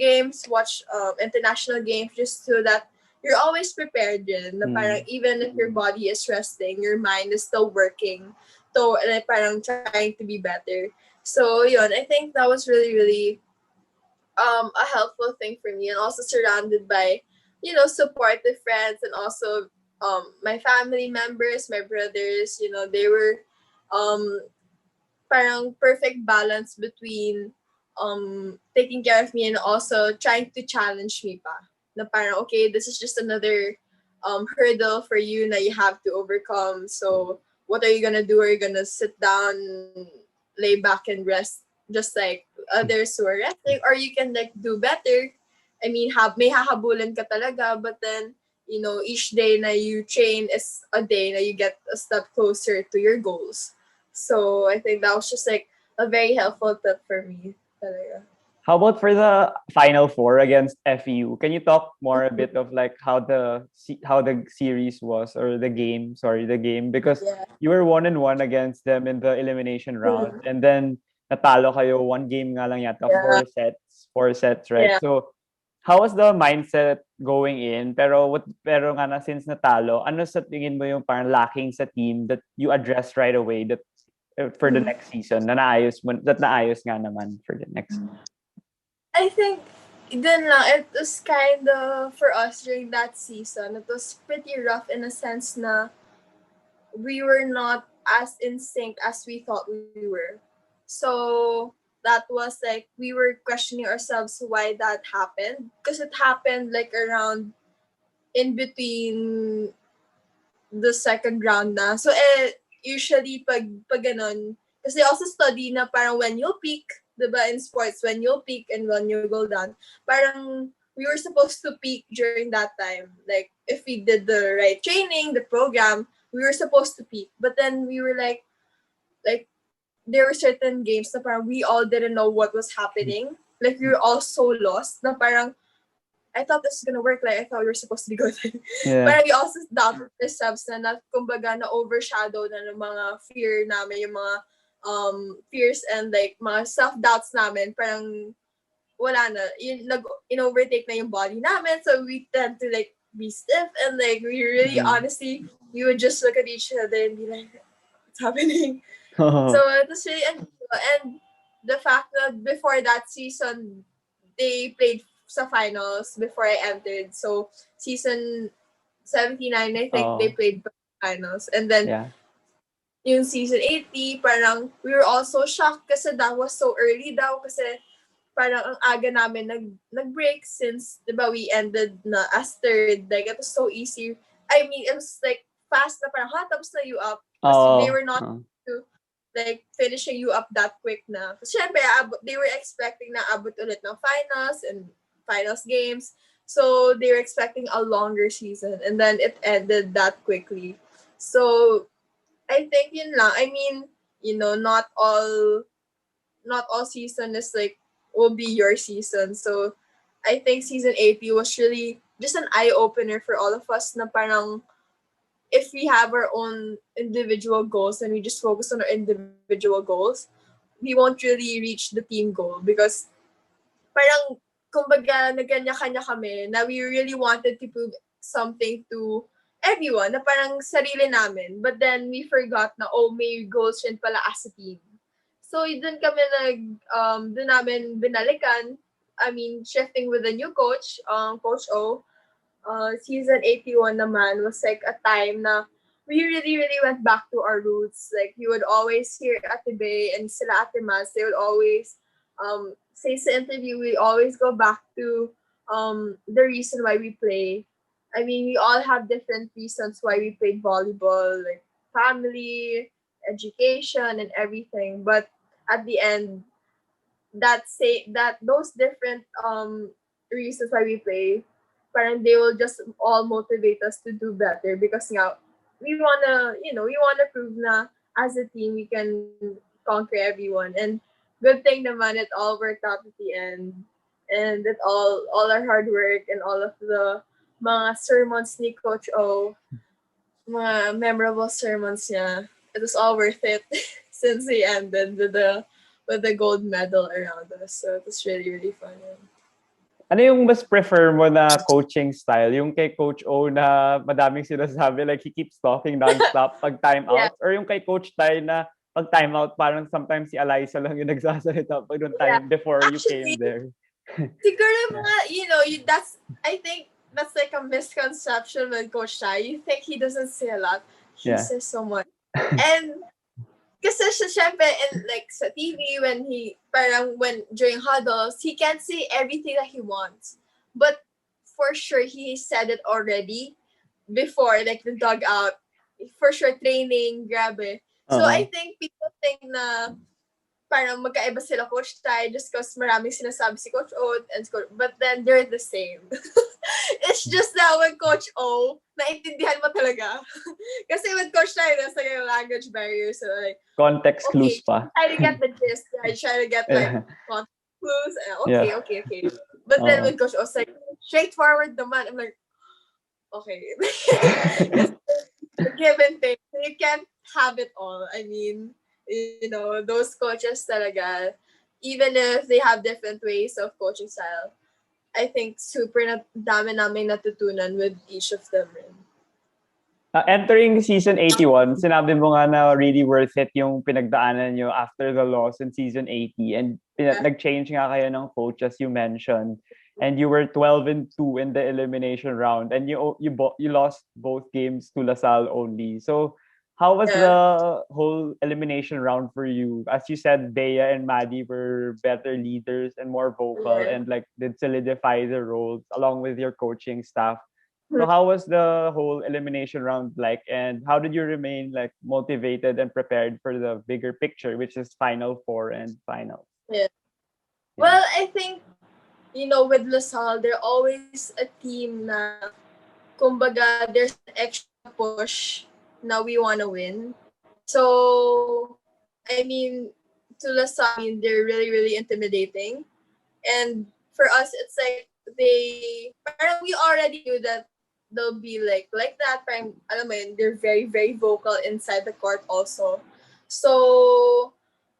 games, watch international games, just so that you're always prepared din, na parang Mm. even if your body is resting, your mind is still working to like parang trying to be better. So yun, I think that was really, really a helpful thing for me, and also surrounded by, supportive friends, and also my family members, my brothers, they were um parang perfect balance between taking care of me and also trying to challenge me pa. Na parang, okay, this is just another hurdle for you na you have to overcome. So what are you gonna do? Are you gonna sit down, lay back and rest just like others who are resting? Or you can like do better. I mean, may hahabulin ka talaga, but then, each day na you train is a day na you get a step closer to your goals. So I think that was just like a very helpful tip for me. Talaga. How about for the final four against FEU? Can you talk more a bit of like how the series was, or the game? Sorry, the game, because Yeah. you were 1-1 against them in the elimination round, Mm. and then natalo kayo one game nga lang yata, Yeah. four sets, right? Yeah. So how was the mindset going in? Pero nga na, since natalo, ano sa tingin mo yung parang lacking sa team that you addressed right away, that for the Mm. next season na naayos mo, that naayos nga naman for the next. I think then lang, it was kind of, for us during that season, it was pretty rough in a sense na we were not as in sync as we thought we were. So that was like we were questioning ourselves why that happened, because it happened like around in between the second round na. So, usually, pag ganon, kasi they also study na parang when you peak, diba, in sports, when you peak and when you go down, parang we were supposed to peak during that time. Like, if we did the right training, the program, we were supposed to peak. But then we were like, there were certain games na parang we all didn't know what was happening. Like, we were all so lost na parang, I thought this was gonna work. Like, I thought we were supposed to be good. But Yeah. we also doubted ourselves na kumbaga na overshadow na ng mga fear namin, yung mga fears and like mga self-doubts namin. Parang wala na. In-overtake na yung body namin. So we tend to like be stiff, and like we really Mm. honestly, we would just look at each other and be like, what's happening? So Oh. it was really unusual. And the fact that before that season, they played sa finals before I entered. So season 79, I think they Oh. played finals. And then Yeah. yung season 80, parang we were also shocked kasi that was so early daw, kasi parang ang aga namin nag-break since, di ba, we ended na as third. Like, it was so easy. I mean, it was like fast na parang, tapos na you up. Kasi they Oh. were not to like finishing you up that quick na. Kasi syempre, they were expecting na abot ulit ng finals and finals games. So they were expecting a longer season, and then it ended that quickly. So I think yun lang. I mean, not all season is like will be your season. So I think season 80 was really just an eye opener for all of us na parang if we have our own individual goals and we just focus on our individual goals, we won't really reach the team goal because parang kumbaga nagkanya-kanya kami na we really wanted to prove something to everyone na parang sarili namin. But then we forgot na, oh, may goals rin pala as a team. So, dun kami dun namin binalikan. I mean, shifting with the new coach, Coach O, season 81 naman was like a time na we really, really went back to our roots. Like, you would always hear Ate Bay and sila Ate Mas, they would always say sa interview, we always go back to the reason why we play. I mean, we all have different reasons why we played volleyball, like family, education, and everything. But at the end, that those different reasons why we play, parang they will just all motivate us to do better because now we wanna we wanna prove na as a team we can conquer everyone. And good thing naman it all worked out at the end, and it all our hard work and all of the mga sermons ni Coach O, mga memorable sermons niya, it was all worth it since he ended with the gold medal around us. So it was really, really fun. Ano yung mas prefer mo na coaching style? Yung kay Coach O na madaming sinasabi, like he keeps talking non-stop pag Yeah, timeout? Or yung kay Coach Ty na pag timeout, parang sometimes si Eliza lang yung nagsasalita pag nung yeah. time before you came Actually, there? siguro Yeah. mga, that's, I think that's like a misconception with Coach Shai. You think he doesn't say a lot. He Yeah. says so much. And kasi siya, syempre, in, like, sa TV, when during huddles, he can't say everything that he wants. But for sure, he said it already before, like, the dugout. For sure, training, grabe. So, I Oo. think people think na parang magkaiba sila Coach Ty just because maraming sinasabi si Coach O but then they're the same. It's just that with Coach O, naintindihan mo talaga. Kasi with Coach Ty, there's like a language barrier. So like, Context clues okay, pa. try to get the gist. I try to get like Yeah. context clues. And Yeah. okay. But then Oo. with Coach O, it's like, straightforward naman. I'm like, okay. It's a give and take. You can't have it all. I mean, those coaches talaga, even if they have different ways of coaching style, I think super na dami naming natutunan with each of them rin. Entering season 81, sinabi mo nga na really worth it yung pinagdaanan nyo after the loss in season 80. And nag-change nga kayo ng coach as you mentioned. And you were 12-2 in the elimination round. And you lost both games to LaSalle only. So how was Yeah. the whole elimination round for you? As you said, Bea and Maddie were better leaders and more vocal Yeah. and like did solidify their roles along with your coaching staff. So how was the whole elimination round like, and how did you remain like motivated and prepared for the bigger picture, which is Final Four and finals? Yeah. Yeah. Well, I think, with LaSalle, they're always a team na, kumbaga, there's an extra push na we want to win. So, I mean, to LaSalle, I mean, they're really, really intimidating. And for us, it's like parang we already knew that they'll be like that. Parang, alam mo yun, they're very, very vocal inside the court also. So,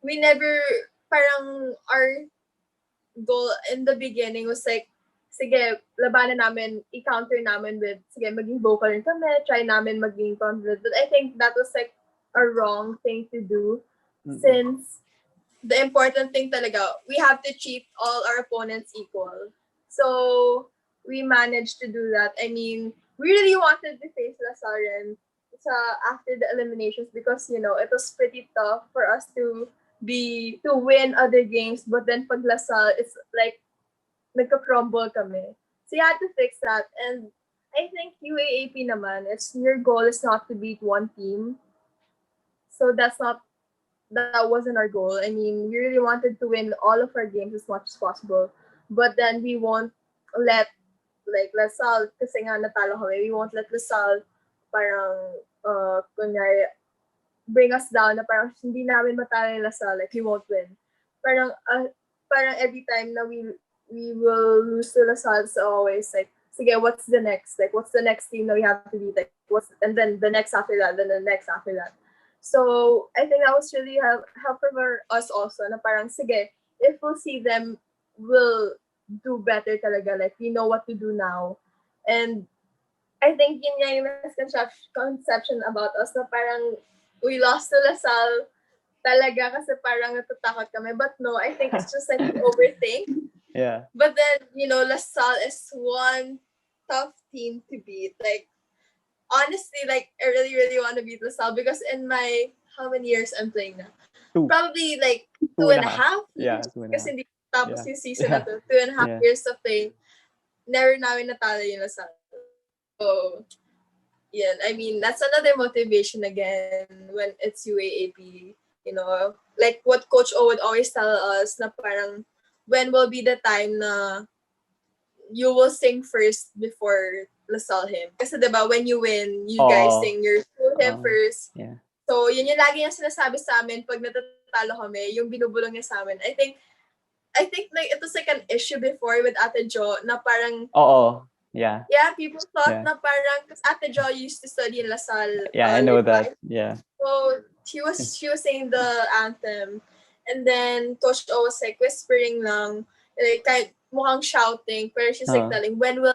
we never, parang our goal in the beginning was like, sige, labanan namin, i-counter namin with, sige, maging vocal rin kami, try namin maging confident. But I think that was like a wrong thing to do since the important thing talaga, we have to treat all our opponents equal. So, we managed to do that. I mean, we really wanted to face Lasalle after the eliminations because, it was pretty tough for us to win other games. But then pag Lasal, it's like, nagka-crumble kami. So, you had to fix that. And I think UAAP naman, your goal is not to beat one team. So, that wasn't our goal. I mean, we really wanted to win all of our games as much as possible. But then we won't let, like, Lasal, kasi nga natalo kami, we won't let Lasal parang, kunyari, bring us down na parang hindi namin matalo yung Lasal, like, we won't win. Parang, parang every time na we will lose to Lasal, so always like, sige, what's the next? Like, what's the next team that we have to beat? Like, and then the next after that, then the next after that. So I think that was really helpful for us also. Na parang sige, if we'll see them, we'll do better talaga. Like we know what to do now, and I think yun nga yung misconception about us na parang we lost to Lasal talaga kasi parang natatakot kami. But no, I think it's just like we overthink. Yeah. But then, LaSalle is one tough team to beat. Like, honestly, like, I really, really want to beat LaSalle because in my, how many years I'm playing now? Two. Probably like Two two and and a a half. half Yeah, years. 2.5. Kasi hindi tapos Yeah. yung season Yeah. na to. 2.5 Yeah. years of playing. Never namin natalo yung LaSalle. So, yeah, I mean, that's another motivation again when it's UAAP. Like what Coach O would always tell us na parang when will be the time na you will sing first before Lasal him. Kasi diba, when you win, you guys sing your school hymn first. Yeah. So, yun yung lagi yung sinasabi sa amin pag natatalo kami, yung binubulong niya sa amin. I think like it was like an issue before with Ate Jo na parang yeah. Yeah, people thought na parang because Ate Jo used to study in Lasal. Yeah, I know that. Yeah. So she was saying the anthem, and then Coach O was like whispering lang, like kahit mukhang shouting, pero she's like telling, when will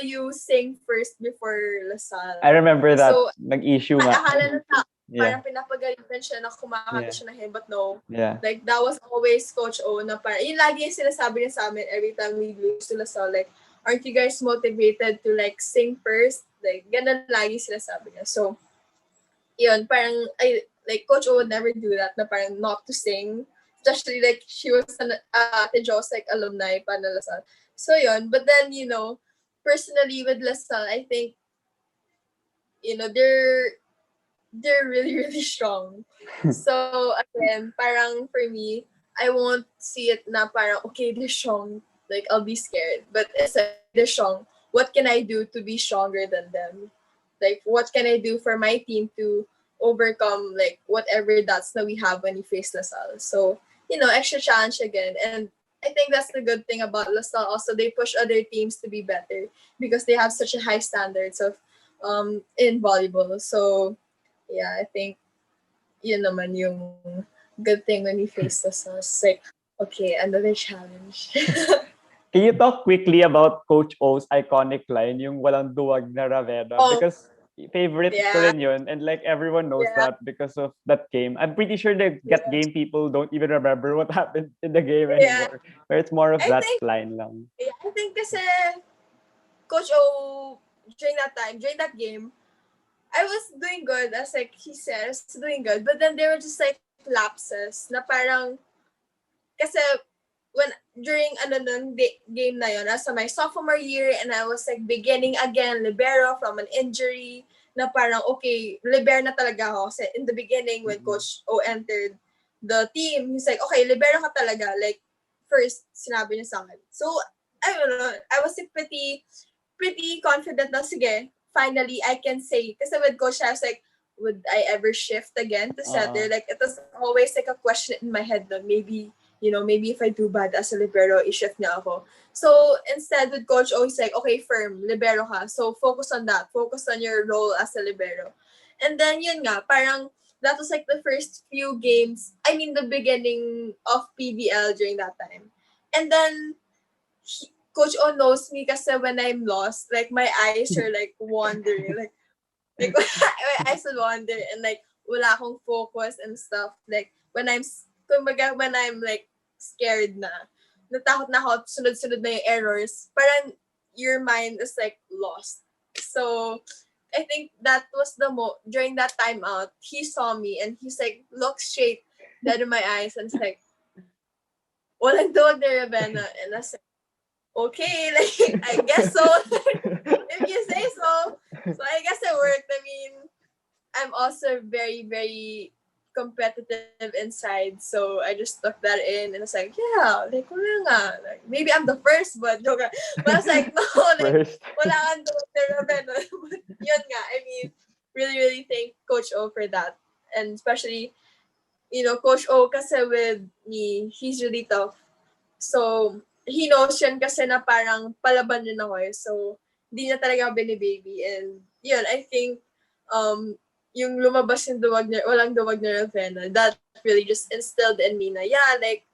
you sing first before Lasal? I remember that. So, nag-issue nga. Akala na parang pinapagalitan siya na kumakanta siya na hymn, but no. Yeah. Like, that was always Coach O na parang, yun lagi yung sinasabi niya sa amin every time we lose to Lasal, like, aren't you guys motivated to like sing first? Like, ganun lagi sinasabi niya. So, yun, parang, like, Coach O would never do that, na parang not to sing. Especially, like, she was Ate Jo's, like, alumni pa na Lasal. So, yun. But then, personally with Lasal, I think, they're really, really strong. So, again, parang for me, I won't see it na parang, okay, they're strong. Like, I'll be scared. But it's like, okay, they're strong. What can I do to be stronger than them? Like, what can I do for my team to overcome, like, whatever that's that we have when we face LaSalle? So, extra challenge again. And I think that's the good thing about LaSalle. Also, they push other teams to be better because they have such a high standards of in volleyball. So, yeah, I think yun naman yung good thing when we face LaSalle. It's like, okay, another challenge. Can you talk quickly about Coach O's iconic line, yung walang duwag na Ravena? Because favorite ko rin yun, and like everyone knows that because of that game. I'm pretty sure that game people don't even remember what happened in the game anymore. But it's more of that line lang. Yeah, I think kasi Coach O, during that game, I was doing good, as like he said, I was doing good. But then there were just like lapses na parang, kasi when during game na yun, nasa my sophomore year, and I was like beginning again libero from an injury, na parang okay, libero na talaga ako. Kasi in the beginning when Coach O entered the team, he's like, okay, libero ka talaga. Like, first, sinabi niya sa akin. So, I don't know, I was like pretty confident na, sige, finally, I can say, kasi with Coach, I was like, would I ever shift again to center? Like, it was always like a question in my head na maybe if I do bad as a libero, i-shift niya ako. So, instead with Coach O, he's like, okay, firm, libero ka. So, focus on that. Focus on your role as a libero. And then, yun nga, parang, that was like the first few games, I mean, the beginning of PBL during that time. And then, Coach O knows me kasi when I'm lost, like, my eyes are, like, wandering. Like my eyes would wander and, like, wala akong focus and stuff. Like, when I'm like scared na, natakot na ako, sunod-sunod na yung errors, parang your mind is like lost. So, I think that was during that timeout, he saw me and he's like, look straight dead in my eyes and it's like, walang duwag na Ravena. And I was like, okay, like, I guess so. If you say so. So I guess it worked. I mean, I'm also very, very competitive inside. So I just took that in and it's like, yeah, like, wala nga. Like, maybe I'm the first, but joke. But I was like, no, like, wala kang Ravena. But yun nga, I mean, really, really thank Coach O for that. And especially, Coach O kasi with me, he's really tough. So he knows yun kasi na parang palaban rin ako eh. So, hindi niya talaga ako binibaby. And, yun, I think, yung lumabas yung walang duwag na Ravena, that really just instilled in me na, yeah, like,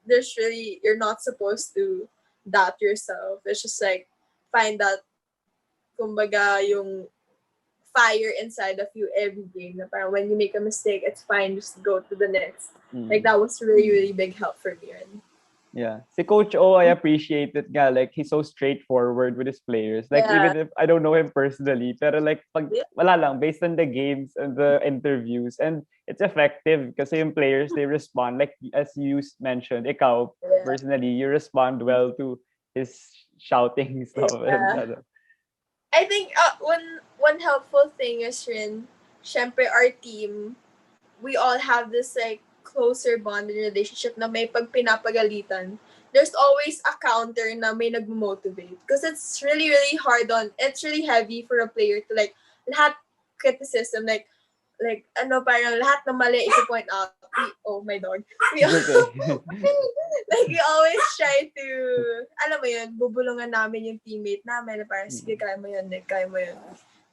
you're not supposed to doubt yourself. It's just like, find that, kumbaga, yung fire inside of you every game. Na parang when you make a mistake, it's fine, just go to the next. Like, that was really, really big help for me. Yeah. Si Coach O, I appreciate it nga. Like, he's so straightforward with his players. Like, Yeah. even if I don't know him personally, pero like, pag, Yeah. wala lang, based on the games and the interviews, and it's effective kasi yung players, they respond. Like, as you mentioned, ikaw, personally, you respond well to his shouting stuff. And, Yeah. I think one helpful thing is rin, syempre our team, we all have this like closer bonding relationship na may pag pinapagalitan, there's always a counter na may nagmo-motivate. Because it's really heavy for a player to like, lahat criticism, like ano parang lahat ng mali i-point out. Oh my dog. We like we always try to, alam mo yun, bubulungan namin yung teammate namin na parang sige kaya mo yun, like kaya mo yun.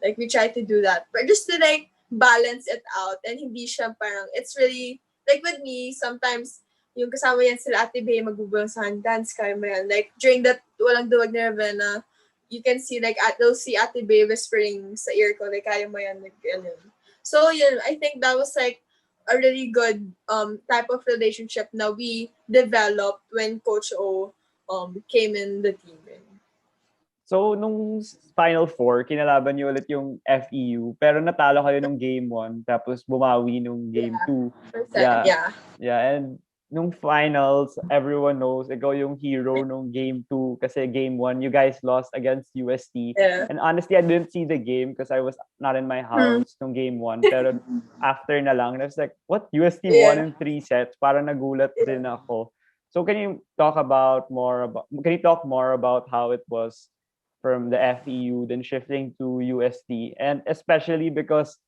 Like we try to do that. But just to like balance it out and hindi siya parang, it's really, like with me, sometimes yung kasama yan sila Ate Bey magbubulong sa akin, dance kaya mo yan. Like during that walang duwag ni Ravena, you can see like they'll see Ate Bey whispering sa ear ko, like kaya mo yan, like ganun. So yun, I think that was like a really good type of relationship na we developed when Coach O came in the team. So, nung Final Four, kinalaban niyo ulit yung FEU, pero natalo kayo nung Game 1, tapos bumawi nung Game 2. Yeah. And nung finals, everyone knows, ikaw yung hero nung Game 2 kasi Game 1, you guys lost against UST. Yeah. And honestly, I didn't see the game because I was not in my house nung Game 1. Pero after na lang, I was like, what? UST won in 3 sets? Parang nagulat din ako. So can you talk more about how it was from the FEU, then shifting to UST, and especially because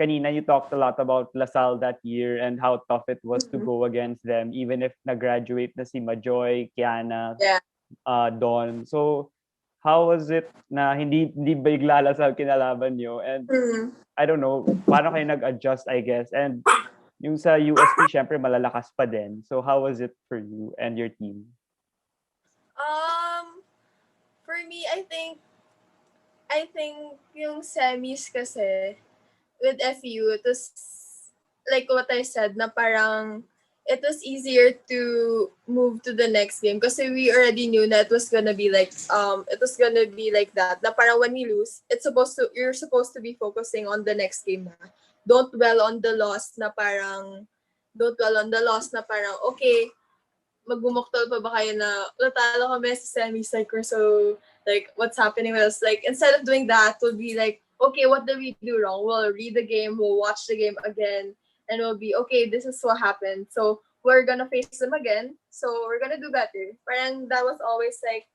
kanina you talked a lot about LaSalle that year and how tough it was to go against them, even if nag-graduate na si Majoy, Kiana, Don. So, how was it na hindi bigla LaSalle kinalaban nyo? And I don't know, paano kayo nag-adjust, I guess? And yung sa UST, syempre malalakas pa din. So, how was it for you and your team? For me, I think yung semis kasi with FU, it was like what I said na parang it was easier to move to the next game kasi we already knew that it was gonna be like that. Na parang when we lose, you're supposed to be focusing on the next game na. Don't dwell on the loss na parang okay, magbumuktol pa ba kayo na natalo kami sa semi-cycle, so like what's happening with us, like instead of doing that, we'll be like, okay, what did we do wrong? We'll read the game, we'll watch the game again, and we'll be okay, this is what happened, so we're gonna face them again, so we're gonna do better. Parang that was always like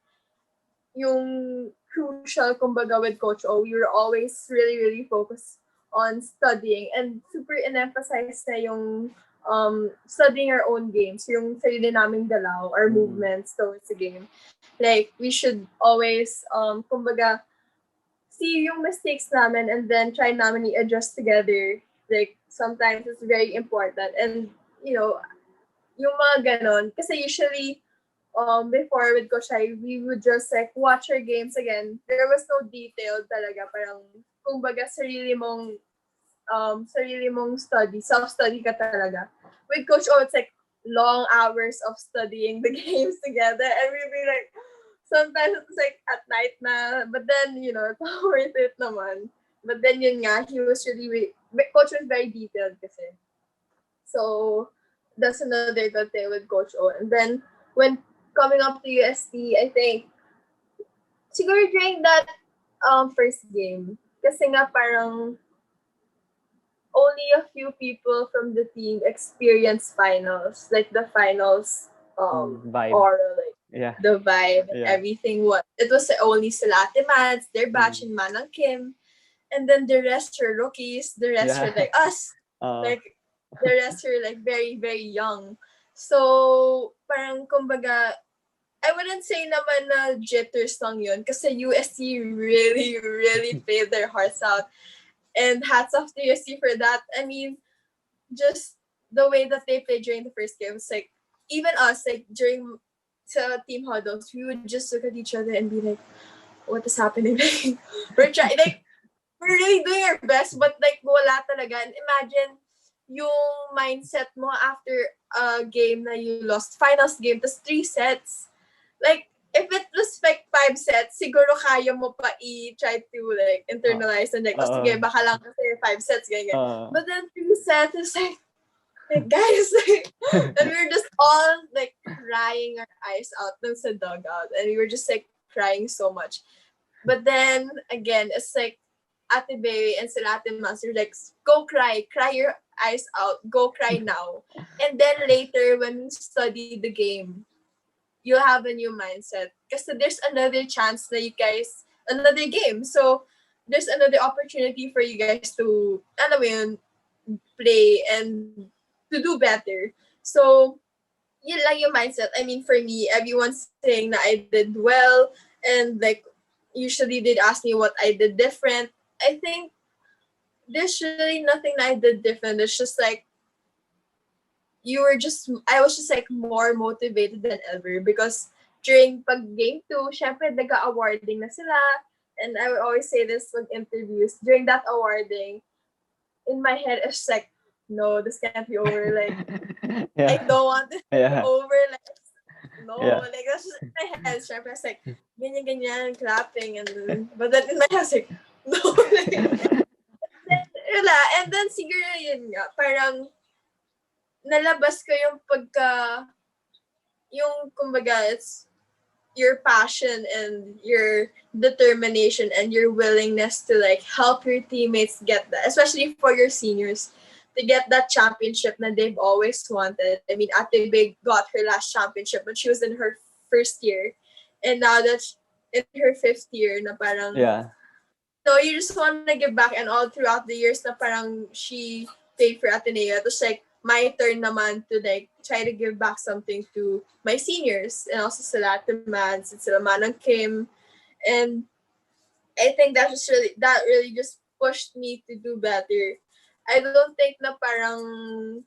yung crucial kumbaga with Coach O. We were always really, really focused on studying and super in-emphasize na yung studying our own games, yung sarili naming galaw, our movements towards the game. Like, we should always, kumbaga, see yung mistakes namin and then try namin i-adjust together. Like, sometimes it's very important. And, you know, yung mga ganon. Kasi usually, before with Coach I, we would just like watch our games again. There was no detail talaga. Parang, kumbaga, sarili mong study, self-study ka talaga. With Coach O, it's like long hours of studying the games together, and we'd be like, sometimes it's like at night na, but then, you know, it's worth it naman. But then yun nga, Coach was very detailed kasi. So, that's another good thing with Coach O. And then, when coming up to UST, I think, siguro during that first game, kasi nga parang, only a few people from the team experienced finals, like the finals vibe. aura, like the vibe and everything. It was only sila Ate Mads, their batch, and Manang Kim, and then the rest were rookies. The rest were like us, like the rest were like very, very young. So parang kumbaga, I wouldn't say naman na jitters lang yun kasi USC really, really played their hearts out. And hats off to USC for that. I mean, just the way that they played during the first game was like, even us, like during team huddles, we would just look at each other and be like, what is happening? we're trying, like, we're really doing our best, but like, wala talaga. And imagine yung mindset mo after a game na you lost, finals game, tas 3 sets. Like, if it was like 5 sets, siguro kaya mo pa i-try to like internalize and like, oh sige, baka lang kasi 5 sets, ganyan. But then 3 sets is like guys, like, and we were just all like crying our eyes out dun sa dugout, and we were just like crying so much. But then again, it's like Ate Bay and sila Ate Master like, go cry your eyes out, go cry now. And then later when we study the game, you'll have a new mindset. Because there's another chance na you guys, another game. So there's another opportunity for you guys to, alam mo yun, play and to do better. So, yun lang yung mindset. I mean, for me, everyone's saying that I did well and like usually they'd ask me what I did different. I think there's really nothing that I did different. It's just like I was just like more motivated than ever because during pag game 2, syempre nag-awarding na sila. And I would always say this with interviews. During that awarding, in my head, it's like, no, this can't be over. Like, I don't want this to be over. Like, no, like that's just in my head. Syempre, it's like, ganyan, clapping. But then in my head, it's like, no. And then siguro yun nga, parang nalabas ko yung kumbaga, it's your passion and your determination and your willingness to like help your teammates get that, especially for your seniors, to get that championship that they've always wanted. I mean, Ate Big got her last championship when she was in her first year, and now that's in her 5th year na parang so you just want to give back. And all throughout the years na parang she played for Ateneo, it was like my turn naman to like try to give back something to my seniors and also sila Mads and sila Manang Kim. And I think that really just pushed me to do better. I don't think na parang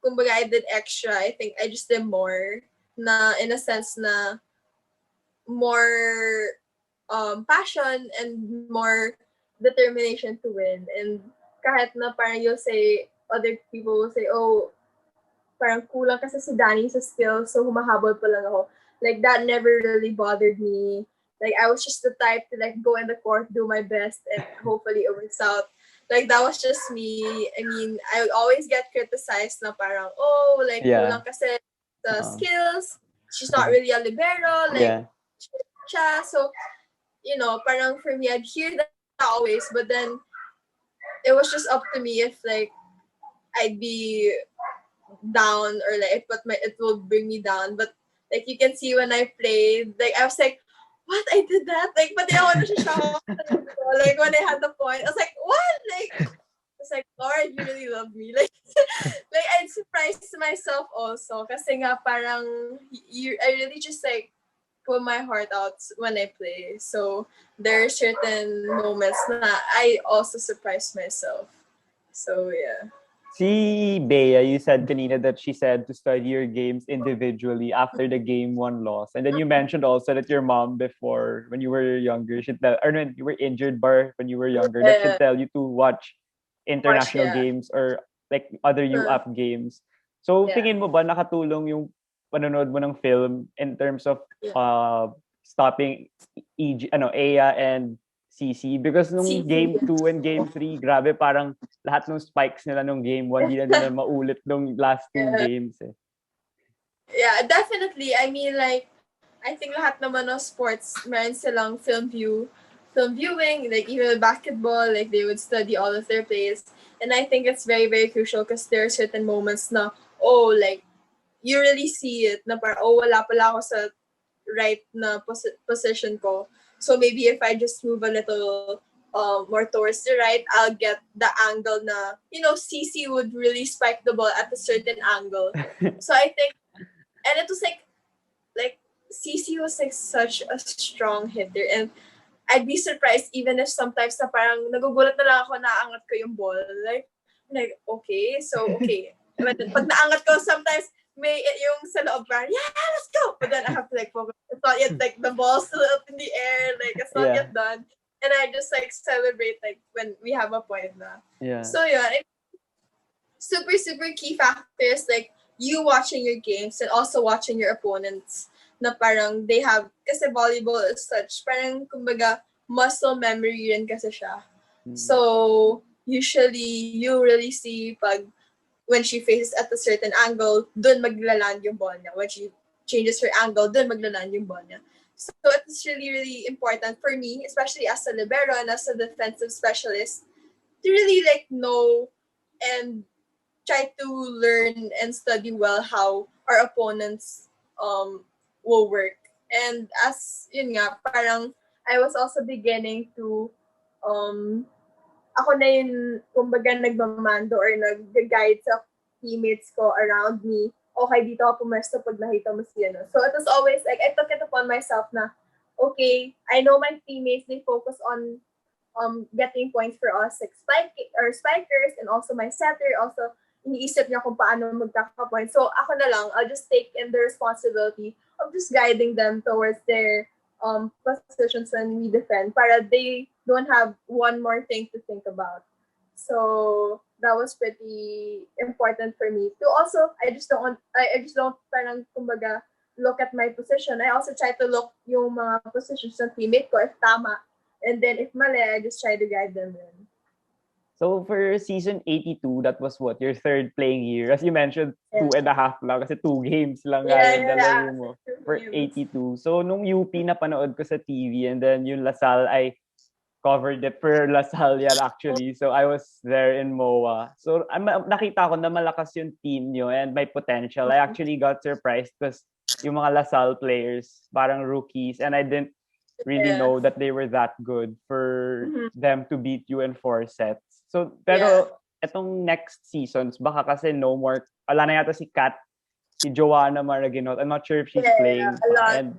kumbaga I did extra. I think I just did more na in a sense na more passion and more determination to win. And kahit na parang you'll say, other people will say, oh, parang kulang kasi si Dani sa skills, so humahabol pa lang ako. Like, that never really bothered me. Like, I was just the type to like go in the court, do my best, and hopefully it works out. Like, that was just me. I mean, I would always get criticized na parang, oh, like, kulang kasi the skills. She's not really a libero. Like, siya. So, you know, parang for me, I'd hear that always, but then it was just up to me if like I'd be down or like it will bring me down. But like you can see when I played, like I was like, what, I did that? Like, but I want to shout. Like when I had the point, I was like, what? Like, it's like, Lord, you really love me. Like, like I surprised myself also. Kasi nga parang I really just like put my heart out when I play. So there are certain moments na I also surprise myself. So yeah. Si Bea, you said kanina that she said to study your games individually after the game one loss. And then you mentioned also that your mom before, when you were younger, she'd tell, or when you were injured when you were younger, that she'd tell you to watch international games or like other UP games. So tingin mo ba nakatulong yung panonood mo ng film in terms of stopping Aya and CC? Because nung game 2 and game 3, grabe parang lahat ng spikes nila nung game 1, di na nila maulit nung last 2 games eh. Yeah, definitely. I mean, like, I think lahat naman ng sports, meron silang film viewing, like even with basketball, like they would study all of their plays. And I think it's very, very crucial because there are certain moments na, oh, like, you really see it, na parang, oh, wala pala ako sa right na position ko. So maybe if I just move a little more towards the right, I'll get the angle na, CC would really spike the ball at a certain angle. So I think, and it was like CC was like such a strong hitter, and I'd be surprised even if sometimes na parang nagugulat na lang ako naangat ko yung ball. Like okay, so okay. Pag naangat ko, sometimes may yung sa loob parang, yeah, let's go! But then I have to like focus. It's not yet like the ball's still up in the air, like it's not Yeah. yet done. And I just like celebrate like when we have a point na. Yeah. So yeah, super, super key factors like you watching your games and also watching your opponents na parang they have, kasi volleyball is such, parang kumbaga muscle memory rin kasi siya. So, usually, you really see pag when she faces at a certain angle, dun maglaland yung ball niya. When she changes her angle, dun maglaland yung ball niya. So, it's really, really important for me, especially as a libero and as a defensive specialist, to really like know and try to learn and study well how our opponents will work. And as yun nga, parang I was also beginning to ako na yung kumbaga nagmamando or nag-guide sa teammates ko around me. Okay, dito ako pumesto pag nakita mo si ano. So it was always like I took it upon myself na okay, I know my teammates, they focus on getting points for us, like spikers and also my setter. Also, iniisip niya kung paano magkaka-point. So, ako na lang, I'll just take in the responsibility of just guiding them towards their positions when we defend para they don't have one more thing to think about. So, that was pretty important for me. To also, I just don't parang kumbaga look at my position. I also try to look yung mga positions ng teammate ko if tama. And then if mali, I just try to guide them in. So for season 82, that was what, your third playing year? As you mentioned, 2.5 lang kasi 2 games lang nga yung dalaro mo for 82. So nung UP napanood ko sa TV and then yung Lasal, I covered it for Lasal yan actually. So I was there in MOA. So nakita ko na malakas yung team nyo and may potential. I actually got surprised because yung mga Lasal players, parang rookies, and I didn't really know that they were that good for them to beat you in 4 sets. So, pero etong next seasons, baka kasi no more, wala na yata si Kat, si Joanna Maraginot. I'm not sure if she's playing. And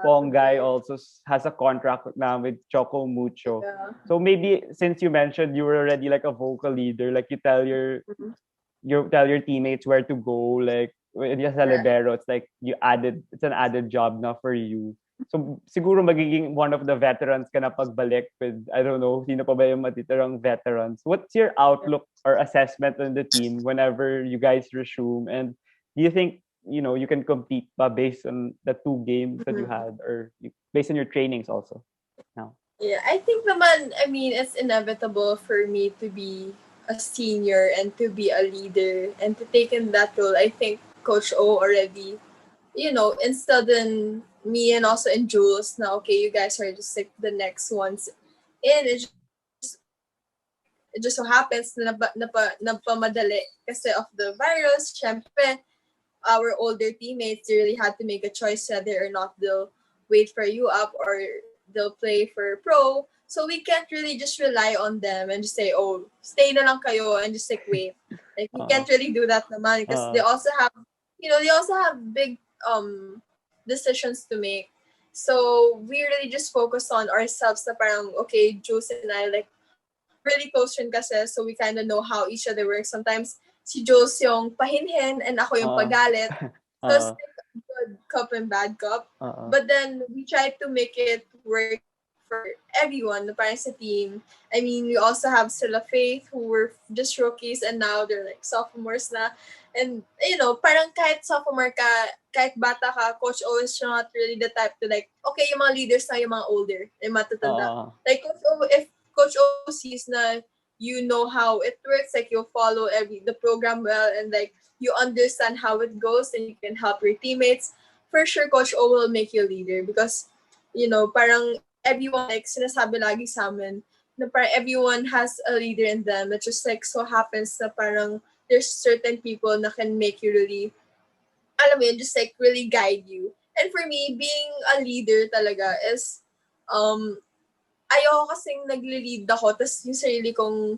Pongay also has a contract now with Choco Mucho. So maybe since you mentioned you were already like a vocal leader, like you tell your teammates where to go, like when you're a libero, it's like it's an added job now for you. So siguro magiging one of the veterans ka na pagbalik with, I don't know, sino pa ba yung matitirang veterans. What's your outlook or assessment on the team whenever you guys resume? And do you think, you can compete based on the 2 games that you had or based on your trainings also now? Yeah, I think naman, I mean, it's inevitable for me to be a senior and to be a leader and to take in that role. I think Coach O already instilled in me and also in Jules now, okay, you guys are just like the next ones. And it just so happens na napamadali kasi of the virus. Syempre, our older teammates, they really had to make a choice whether or not they'll wait for you up or they'll play for pro. So we can't really just rely on them and just say, oh, stay na lang kayo and just like wait. Like we can't really do that naman because they also have, they also have big decisions to make. So we really just focus on ourselves na parang, okay, Jules and I, like, we're really close rin kasi, so we kind of know how each other works. Sometimes si Jules yung pahinhin and ako yung pagalit. So it's like a good cup and bad cup. But then we try to make it work for everyone, parang sa team. I mean, we also have Sila Faith who were just rookies and now they're like sophomores na. And, parang kahit sophomore ka, kahit bata ka, Coach O is not really the type to like, okay, yung mga leaders na yung mga older, yung matatanda. Like, if Coach O sees na you know how it works, like you follow the program well and like you understand how it goes and you can help your teammates, for sure Coach O will make you a leader because, parang everyone, like sinasabi lagi sa amin, na parang everyone has a leader in them. It just like so happens na parang there's certain people na can make you really, alam mo yun, just like really guide you. And for me, being a leader talaga is, ayoko kasing nagli-lead ako, tas yung sarili kong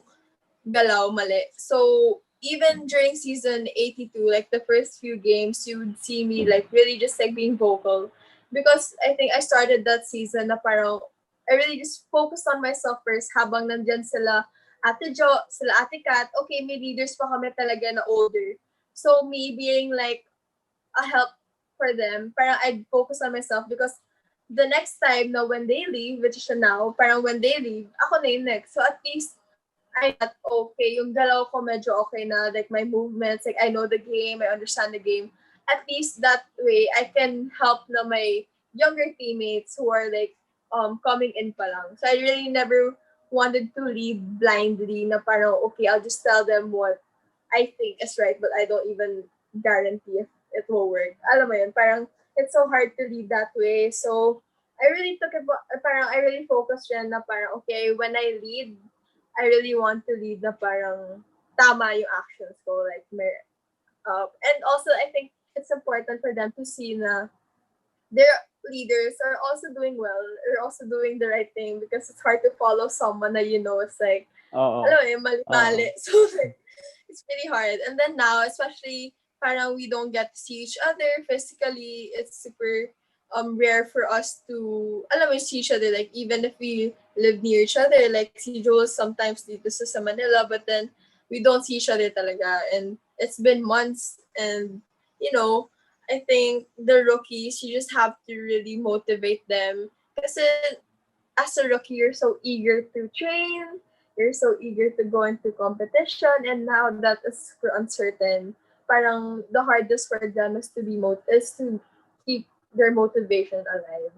galaw mali. So, even during season 82, like the first few games, you would see me like really just like being vocal. because I think I started that season na parang I really just focused on myself first habang nandyan sila Ate Jo, sila Ate Kat. Okay, may leaders pa kami talaga na older. So me being like a help for them, parang I'd focus on myself because the next time na when they leave, which is now, parang when they leave, ako na yung next. So at least I know that, okay, yung dalaw ko medyo okay na, like my movements, like I know the game, I understand the game. At least that way, I can help na my younger teammates who are like coming in pa lang. So I really never wanted to lead blindly na parang, okay, I'll just tell them what I think is right, but I don't even guarantee if it will work. Alam mo yun, parang it's so hard to lead that way. So I really took it, parang I really focused yan na parang, okay, when I lead, I really want to lead na parang tama yung actions ko. Like, and also, I think it's important for them to see na their leaders are also doing well, are also doing the right thing because it's hard to follow someone that you know is like, Oo. alam mo yun, mali-mali. Oo. So, like, it's really hard. And then now, especially, parang we don't get to see each other physically. It's super rare for us to, alam mo, see each other. Like, even if we live near each other, like, si Joel sometimes dito sa Manila, but then we don't see each other talaga. And it's been months. And, you know, I think the rookies, you just have to really motivate them. Kasi as a rookie, you're so eager to train, you're so eager to go into competition, and now that is super uncertain. Parang the hardest for them is is to keep their motivation alive.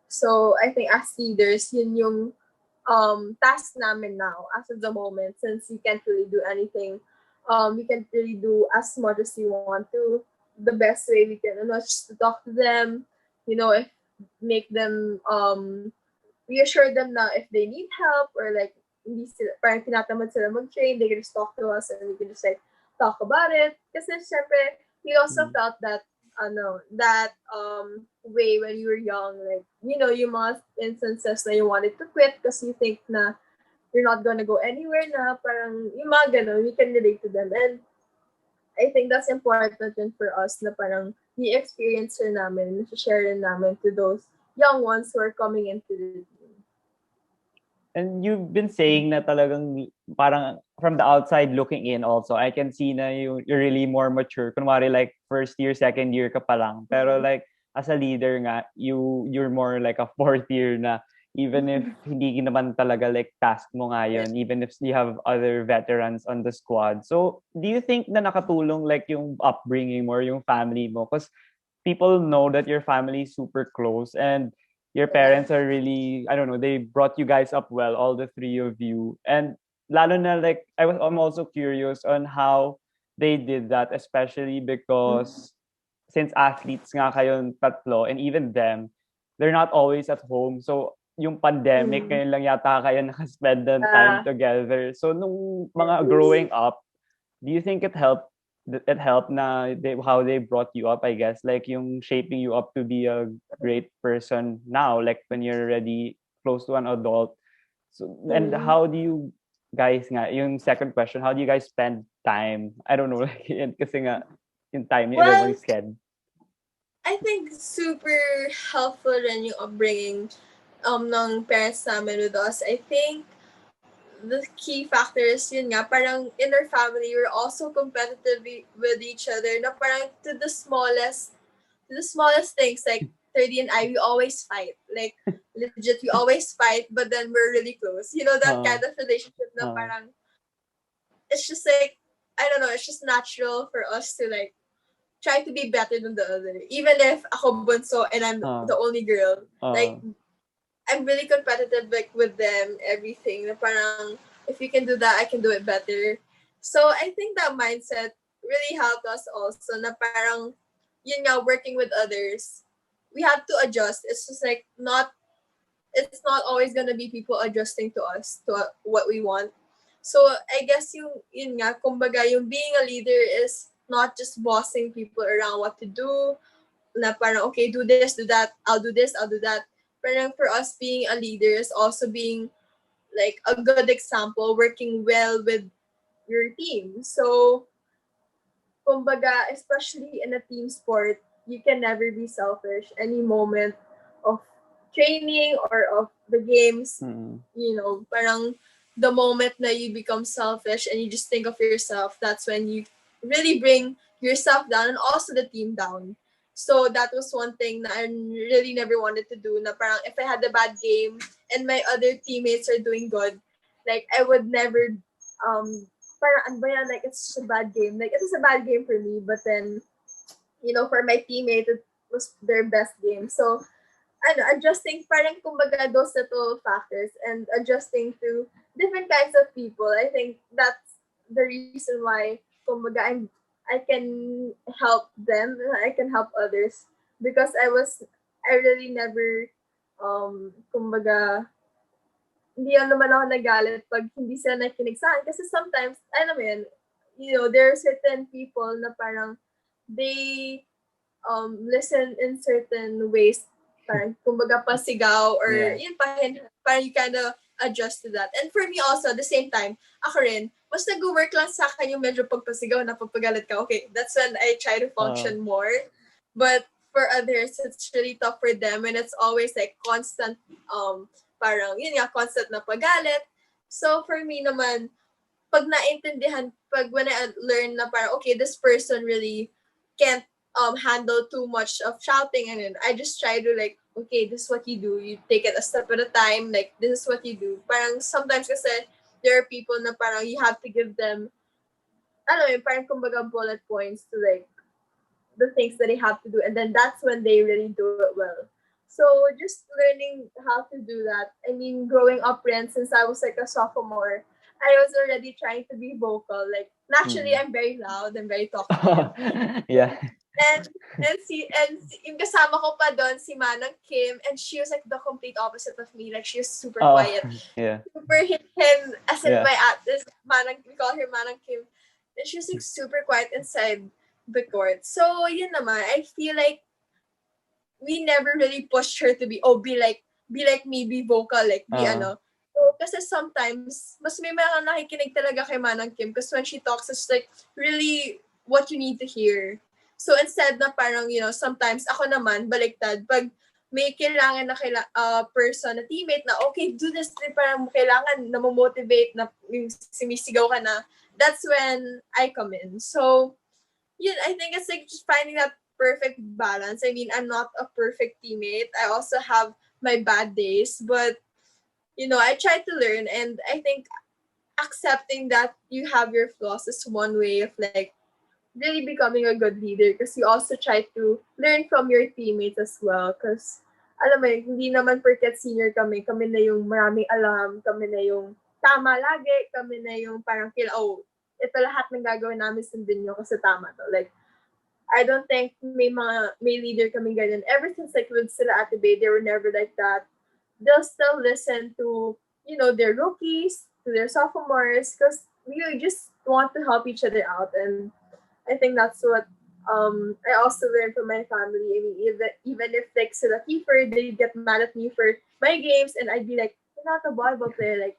So I think as leaders, yun yung task namin now as of the moment, since we can't really do anything. We can't really do as much as we want to. The best way we can, just to talk to them, if make them reassure them na if they need help or like hindi sila, parang tinatamad sila mag-train, they can just talk to us and we can just like talk about it. Kasi syempre, we also Mm. felt that that way when you were young, like yung mga instances na you wanted to quit because you think na you're not gonna go anywhere na, parang yung mga ganun, we can relate to them. And I think that's important din for us na parang i-experience rin namin, share rin namin to those young ones who are coming into the team. And you've been saying na talagang parang from the outside looking in also, I can see na you're really more mature. Kunwari like first year, second year ka pa lang. Pero like as a leader nga, you're more like a fourth year na even if hindi naman talaga like task mo nga yun, even if you have other veterans on the squad. So do you think na nakatulong like yung upbringing mo or yung family mo? Because people know that your family is super close and your Yeah. parents are really, I don't know, they brought you guys up well, all the three of you. And lalo na like I'm also curious on how they did that, especially because since athletes nga kayong tatlo and even them, they're not always at home. So yung pandemic, Mm. ngayon lang yata kayo nakaspend ng time Yeah. together. So nung mga Yes. growing up, do you think it helped na how they brought you up, I guess, like yung shaping you up to be a great person now, like when you're already close to an adult. So and Mm. how do you guys nga yung second question, how do you guys spend time? I don't know, like yun, kasi nga yung time niyo Well, ibang sked. I think super helpful rin yung upbringing ng parents namin with us. I think the key factor is yun nga, parang in our family, we're also competitive with each other na parang to the smallest things, like 30 and I, we always fight. Like, legit, we always fight, but then we're really close. That kind Uh, of relationship na uh, parang, it's just like, I don't know, it's just natural for us to like, try to be better than the other. Even if ako bunso and I'm the uh, only girl. Like, uh, I'm really competitive like with them, everything. Na parang, if you can do that, I can do it better. So I think that mindset really helped us also na parang, yun nga, working with others, we have to adjust. It's just like, it's not always gonna be people adjusting to us, to what we want. So I guess yun nga, kumbaga, yung being a leader is not just bossing people around what to do, na parang, okay, do this, do that, I'll do this, I'll do that. Parang for us, being a leader is also being like a good example, working well with your team. So, kumbaga, especially in a team sport, you can never be selfish. Any moment of training or of the games, Mm. parang the moment that you become selfish and you just think of yourself, that's when you really bring yourself down and also the team down. So that was one thing that I really never wanted to do. Na parang if I had a bad game and my other teammates are doing good, like I would never parang ano ba yan, like it's just a bad game. Like it was a bad game for me, but then for my teammate it was their best game. So adjusting parang kumbaga those little factors and adjusting to different kinds of people. I think that's the reason why kumbaga I can help them, I can help others because I really never kumbaga hindi naman ako nagalit pag hindi sila nakikinig sa akin kasi sometimes alam mo yun, there are certain people na parang they listen in certain ways, parang kumbaga pasigaw or Yeah. yun pa rin, parang you kind of adjust to that. And for me also, at the same time, ako rin, mas nag-work lang sa akin yung medyo pagpasigaw na pagpagalit ka. Okay, that's when I try to function more. But for others, it's really tough for them and it's always like constant, parang yun nga, constant na pagalit. So for me naman, pag naintindihan, when I learn na parang, okay, this person really can't handle too much of shouting, and then I just try to like, okay, this is what you do. You take it a step at a time. Like, this is what you do. Parang sometimes kasi there are people na parang you have to give them, ano yun, parang kumbaga bullet points to like the things that they have to do, and then that's when they really do it well. So just learning how to do that. I mean, growing up, Ren, since I was like a sophomore, I was already trying to be vocal. Like naturally, Mm. I'm very loud and very talkative. Yeah. And yung kasama ko pa doon si Manang Kim, and she was like the complete opposite of me. Like she was super Oh, quiet, yeah. super hidden, as in Yeah. my this Manang, we call her Manang Kim, and she was like super quiet inside the court. So yun naman, I feel like we never really pushed her to be like me, be vocal, like be Uh, ano. So, kasi sometimes, mas may mga nakikinig talaga kay Manang Kim because when she talks, it's like really what you need to hear. So instead na parang, sometimes ako naman, baliktad, pag may kailangan na person, na teammate na, okay, do this, parang kailangan na motivate na yung sumisigaw ka na, that's when I come in. So, yun, I think it's like just finding that perfect balance. I mean, I'm not a perfect teammate. I also have my bad days, but I try to learn, and I think accepting that you have your flaws is one way of like really becoming a good leader because you also try to learn from your teammates as well. Because alam mo yun, hindi naman porket senior kami na yung maraming alam, kami na yung tama lagi, kami na yung parang ito lahat ng gagawin namin sundin nyo kasi tama to. Like, I don't think may leader kaming ganyan. Ever since like with sila Ate Bay, they were never like that. They'll still listen to, their rookies, to their sophomores, because we just want to help each other out. And I think that's what I also learned from my family. I mean, even if like sila Kiefer, they get mad at me for my games, and I'd be like, you're not a volleyball player. Like,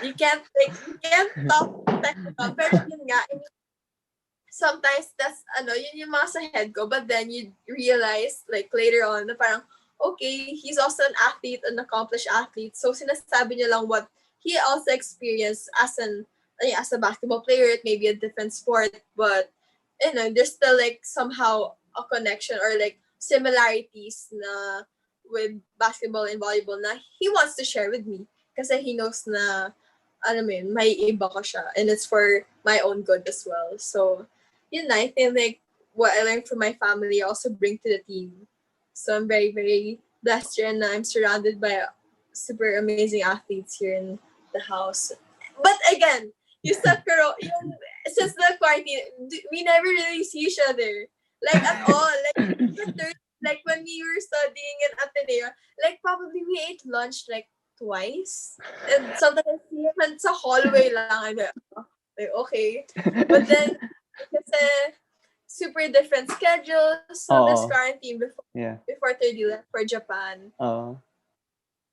you can't talk technical. Pero yun nga, I mean, sometimes that's yun yung mga sa head ko, but then you realize like later on na parang okay, he's also an athlete, an accomplished athlete, so sinasabi niya lang what he also experienced as a basketball player. It may be a different sport, but there's still like somehow a connection or like similarities na with basketball and volleyball na he wants to share with me kasi he knows na alam mo yun, may iba ko siya and it's for my own good as well. So yun na, I think like what I learned from my family I also bring to the team. So I'm very, very blessed here and I'm surrounded by super amazing athletes here in the house. But again, you said, pero yung, since the quarantine, we never really see each other. Like at all. Like when we were studying in Ateneo, like probably we ate lunch like twice. And sometimes even sa hallway lang. Like, okay. But then, kasi super different schedules. So this Oo. quarantine Yeah. before 30 left for Japan, Oo.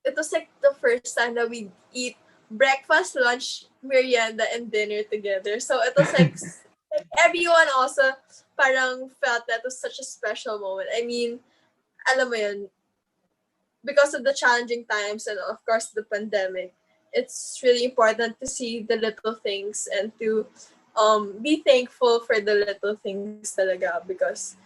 it was like the first time that we eat breakfast, lunch, merienda, and dinner together. So it was like everyone also parang felt that was such a special moment. I mean, alam mo yun, because of the challenging times and of course the pandemic, it's really important to see the little things and to be thankful for the little things talaga because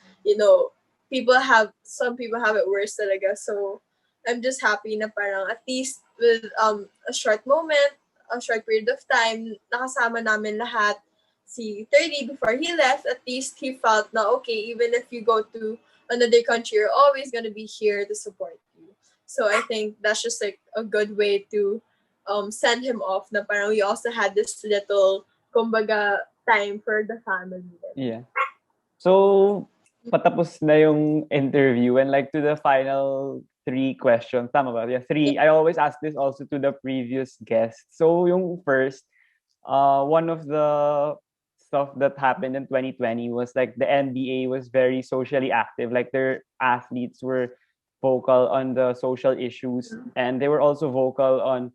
some people have it worse talaga. So I'm just happy na parang at least with a short moment, a short period of time, nakasama namin lahat. Si 30 before he left, at least he felt na okay, even if you go to another country, you're always gonna be here to support you. So I think that's just like a good way to send him off. Na parang we also had this little, kumbaga, time for the family. Yeah. So, patapos na yung interview and like to the final three questions. Tama ba? Yeah, three. I always ask this also to the previous guests. So, yung first, one of the stuff that happened in 2020 was like the NBA was very socially active. Like their athletes were vocal on the social issues and they were also vocal on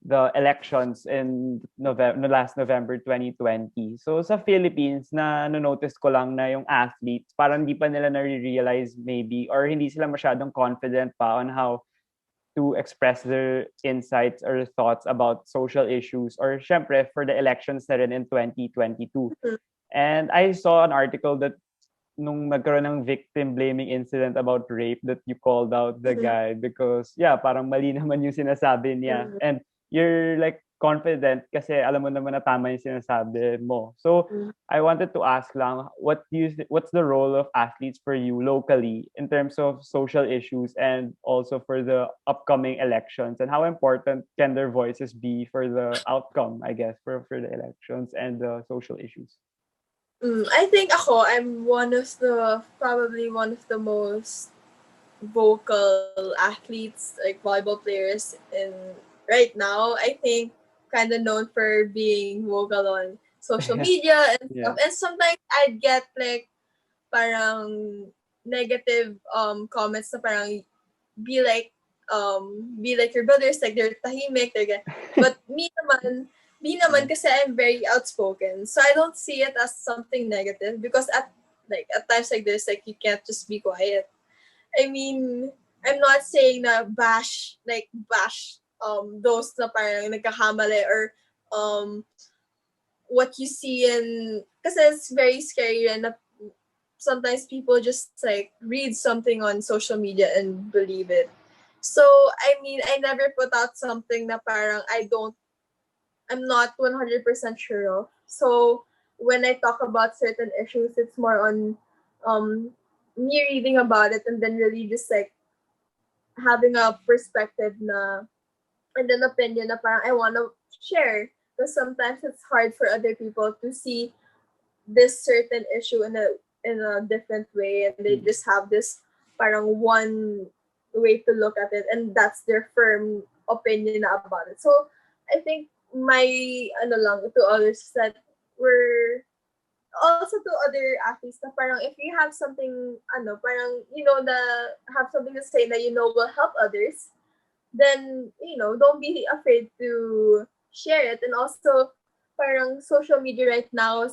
the elections in November, last November 2020. So sa Philippines, notice ko lang na yung athletes, parang hindi pa nila na-realize maybe or hindi sila masyadong confident pa on how to express their insights or thoughts about social issues or syempre for the elections na rin in 2022. And I saw an article that nung nagkaroon ng victim blaming incident about rape that you called out the guy because parang mali naman yung sinasabi niya and you're like confident kasi alam mo naman na tama yung sinasabi mo. So I wanted to ask lang what's the role of athletes for you locally in terms of social issues and also for the upcoming elections and how important can their voices be for the outcome, I guess, for the elections and the social issues? I think I'm probably one of the most vocal athletes, like volleyball players in right now. I think kind of known for being vocal on social media and Yeah. stuff. And sometimes I'd get like parang negative comments na parang be like be like your brothers, like they're tahimik, but me naman kasi I'm very outspoken. So I don't see it as something negative because at times like this, like you can't just be quiet. I mean, I'm not saying na bash those na parang nagkakamali or um what you see in kasi it's very scary and sometimes people just like read something on social media and believe it. So I mean, I never put out something na parang I'm not 100% sure of. So when I talk about certain issues, it's more on um me reading about it and then really just like having a perspective na and an opinion na parang I want to share. Because sometimes it's hard for other people to see this certain issue in a different way, and they just have this parang one way to look at it, and that's their firm opinion about it. So I think my ano lang to others that were also to other athletes na parang if you have something parang have something to say that will help others, then don't be afraid to share it. And also parang social media right now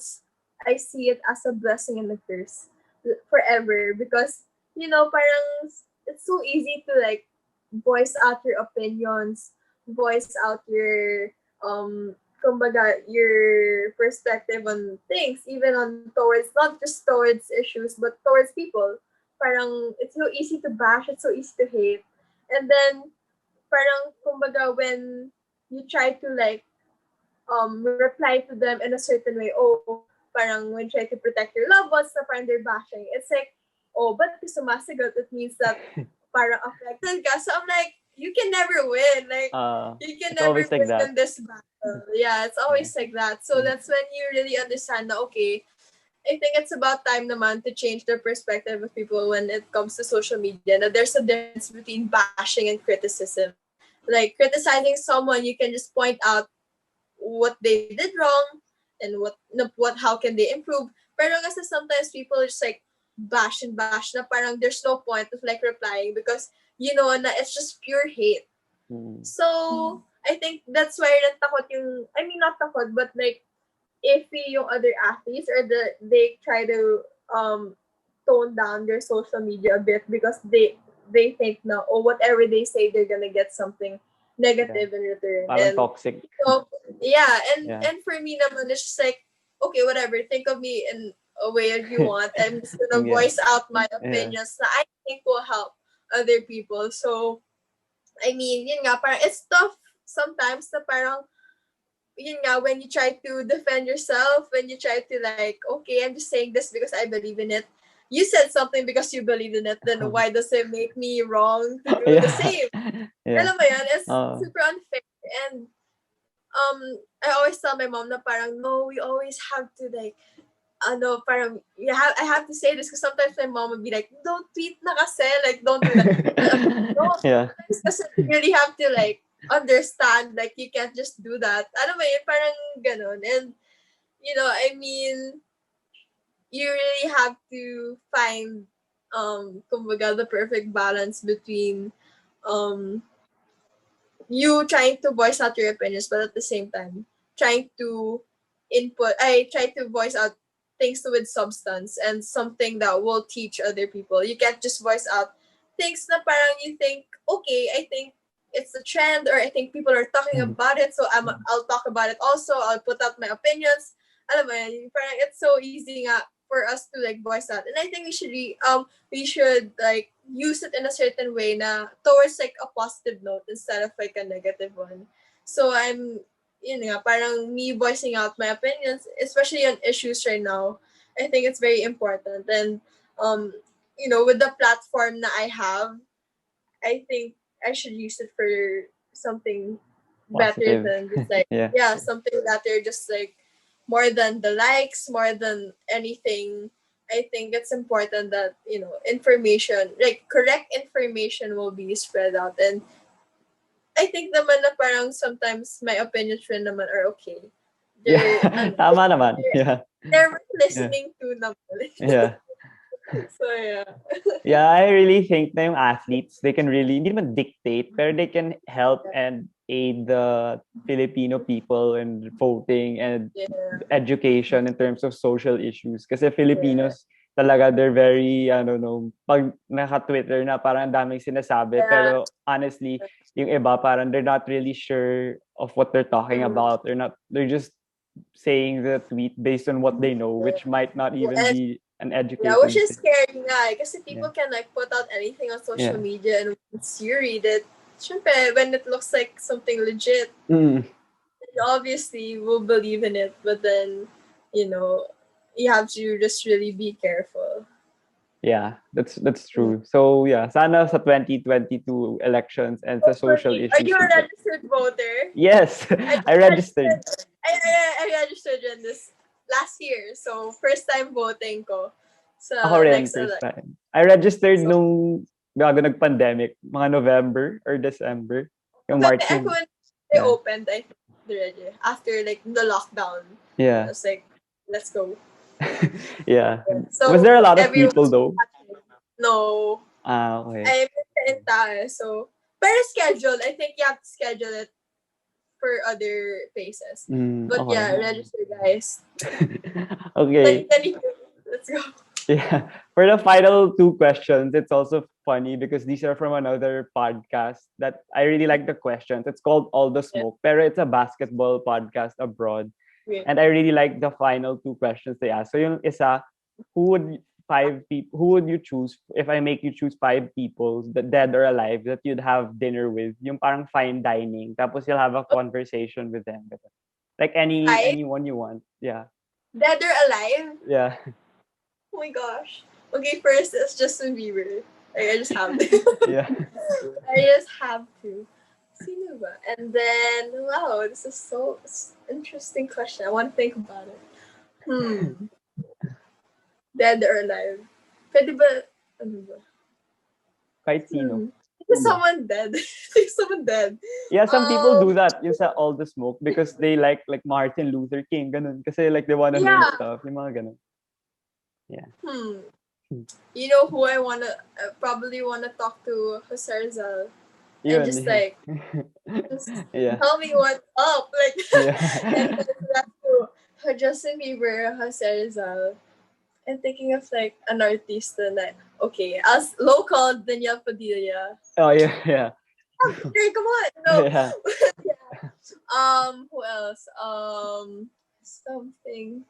I see it as a blessing and a curse forever because parang it's so easy to like voice out your opinions, voice out your kumbaga your perspective on things, even on towards not just towards issues but towards people. Parang it's so easy to bash, it's so easy to hate. And then parang kumbaga when you try to like reply to them in a certain way, parang when you try to protect your loved ones na parang they're bashing, it's like, but ka sumasagot, it means that parang affected ka. So I'm like, you can never win. Like, you can it's never always like win that. in this battle. Yeah, it's always like that. So that's when you really understand that, okay, I think it's about time naman to change the perspective of people when it comes to social media. Now, there's a difference between bashing and criticism. Like criticizing someone, you can just point out what they did wrong and how can they improve. Pero kasi sometimes people just like bash and bash na parang there's no point of like replying because na it's just pure hate. So I think that's why natakot I mean not takot but like iffy yung other athletes, or they try to tone down their social media a bit because they think na, oh, whatever they say, they're gonna get something Yeah. negative in return. Parang And toxic. so yeah, Yeah. and for me naman, it's just like, okay, whatever, think of me in a way if you want. I'm just gonna Yeah. voice out my Yeah. opinions that I think will help other people. So I mean, yun nga, parang it's tough sometimes na parang, yun nga, when you try to defend yourself, when you try to like, okay, I'm just saying this because I believe in it. You said something because you believe in it, then why does it make me wrong to do the Yeah. same? Yeah. Alam mo yun? It's Uh, super unfair. And I always tell my mom na parang, no, we always have to like, ano, parang, I have to say this because sometimes my mom would be like, don't tweet na kasi, like, don't do that. No, yeah. sometimes kasi you really have to like, understand, like, you can't just do that. Ano ba yun, parang ganon. And, I mean, you really have to find, kumbaga, the perfect balance between, um, you trying to voice out your opinions, but at the same time, trying to I try to voice out things with substance and something that will teach other people. You can't just voice out things na parang you think, okay, I think it's a trend, or I think people are talking about it, so I'll talk about it also. I'll put out my opinions. Alam mo yun, parang it's so easy nga for us to like voice out. And I think we should like use it in a certain way na towards like a positive note instead of like a negative one. So parang me voicing out my opinions, especially on issues right now, I think it's very important. And with the platform that I have, I think I should use it for something better Positive. than just like, Yeah. yeah, something better, just like more than the likes, more than anything. I think it's important that, information, like correct information, will be spread out. And I think naman na parang sometimes my opinions rin naman are okay. Yeah. They're ano, Tama naman. they're, Yeah. they're worth Yeah. listening to naman. Yeah. So yeah. Yeah, I really think na yung athletes, they can really, hindi naman dictate, pero they can help and aid the Filipino people in voting and Yeah. education in terms of social issues. Kasi Yeah. Filipinos, talaga, they're very, I don't know, pag naka-Twitter na parang ang daming sinasabi, Yeah. pero honestly, yung iba parang they're not really sure of what they're talking about. They're just saying the tweet based on what they know, which might not even And be an yeah, which educated is thing. scary nga. Kasi Yeah. people can like put out anything on social Yeah. media, and once you read it, syempre, when it looks like something legit, Mm. you obviously will believe in it. But then, you have to just really be careful. Yeah, that's true. So yeah, sana sa 2022 elections and sa social Hopefully, are issues you a we can. registered voter? Yes, I I just registered. registered. I registered in this last year, so first time voting ko Ako sa rin, next first election. time. I registered So, nung gago nag-pandemic, mga November or December. Yung but March yun. when they Yeah. opened, I think already after like the lockdown, I Yeah. was like, let's go. Yeah. So Was there a lot of everyone, people though? no, Ah, okay. I'm in Tae, so per schedule, I think you have to schedule it for other places. But Okay. yeah, register guys. Okay. 2022, let's go. Yeah. For the final two questions, it's also funny because these are from another podcast that I really like the questions. It's called All the Yeah. Smoke, pero it's a basketball podcast abroad. Okay. And I really like the final two questions they ask. So yung isa, who would you choose if I make you choose five people, dead or alive, that you'd have dinner with? Yung parang fine dining. Tapos you'll have a conversation with them. Like Five, anyone you want. Yeah. dead or alive? Yeah. Oh my gosh. Okay, first it's Justin Bieber. Like, I just have to. Yeah. I just have to. Sino ba? And then, wow, this is so interesting question. I want to think about it. Dead or alive? Pwede ba, ano ba? Kahit sino. Is someone dead? Is someone dead? Yeah, some people do that. Yung sa All the Smoke because they like Martin Luther King, ganun. Kasi like they wanna learn Yeah. stuff. Yung mga ganun. Yeah. You know who I probably wanna talk to? Jose Rizal. And Yun, just yeah. like, just Yeah. tell me what's up. Like, Yeah. and then that's to Justin Bieber, Jose Rizal. I'm thinking of like an artista na, okay, as local, Daniel Padilla. Oh yeah, yeah, Okay, come on, no. yeah. Yeah. Who else? Something.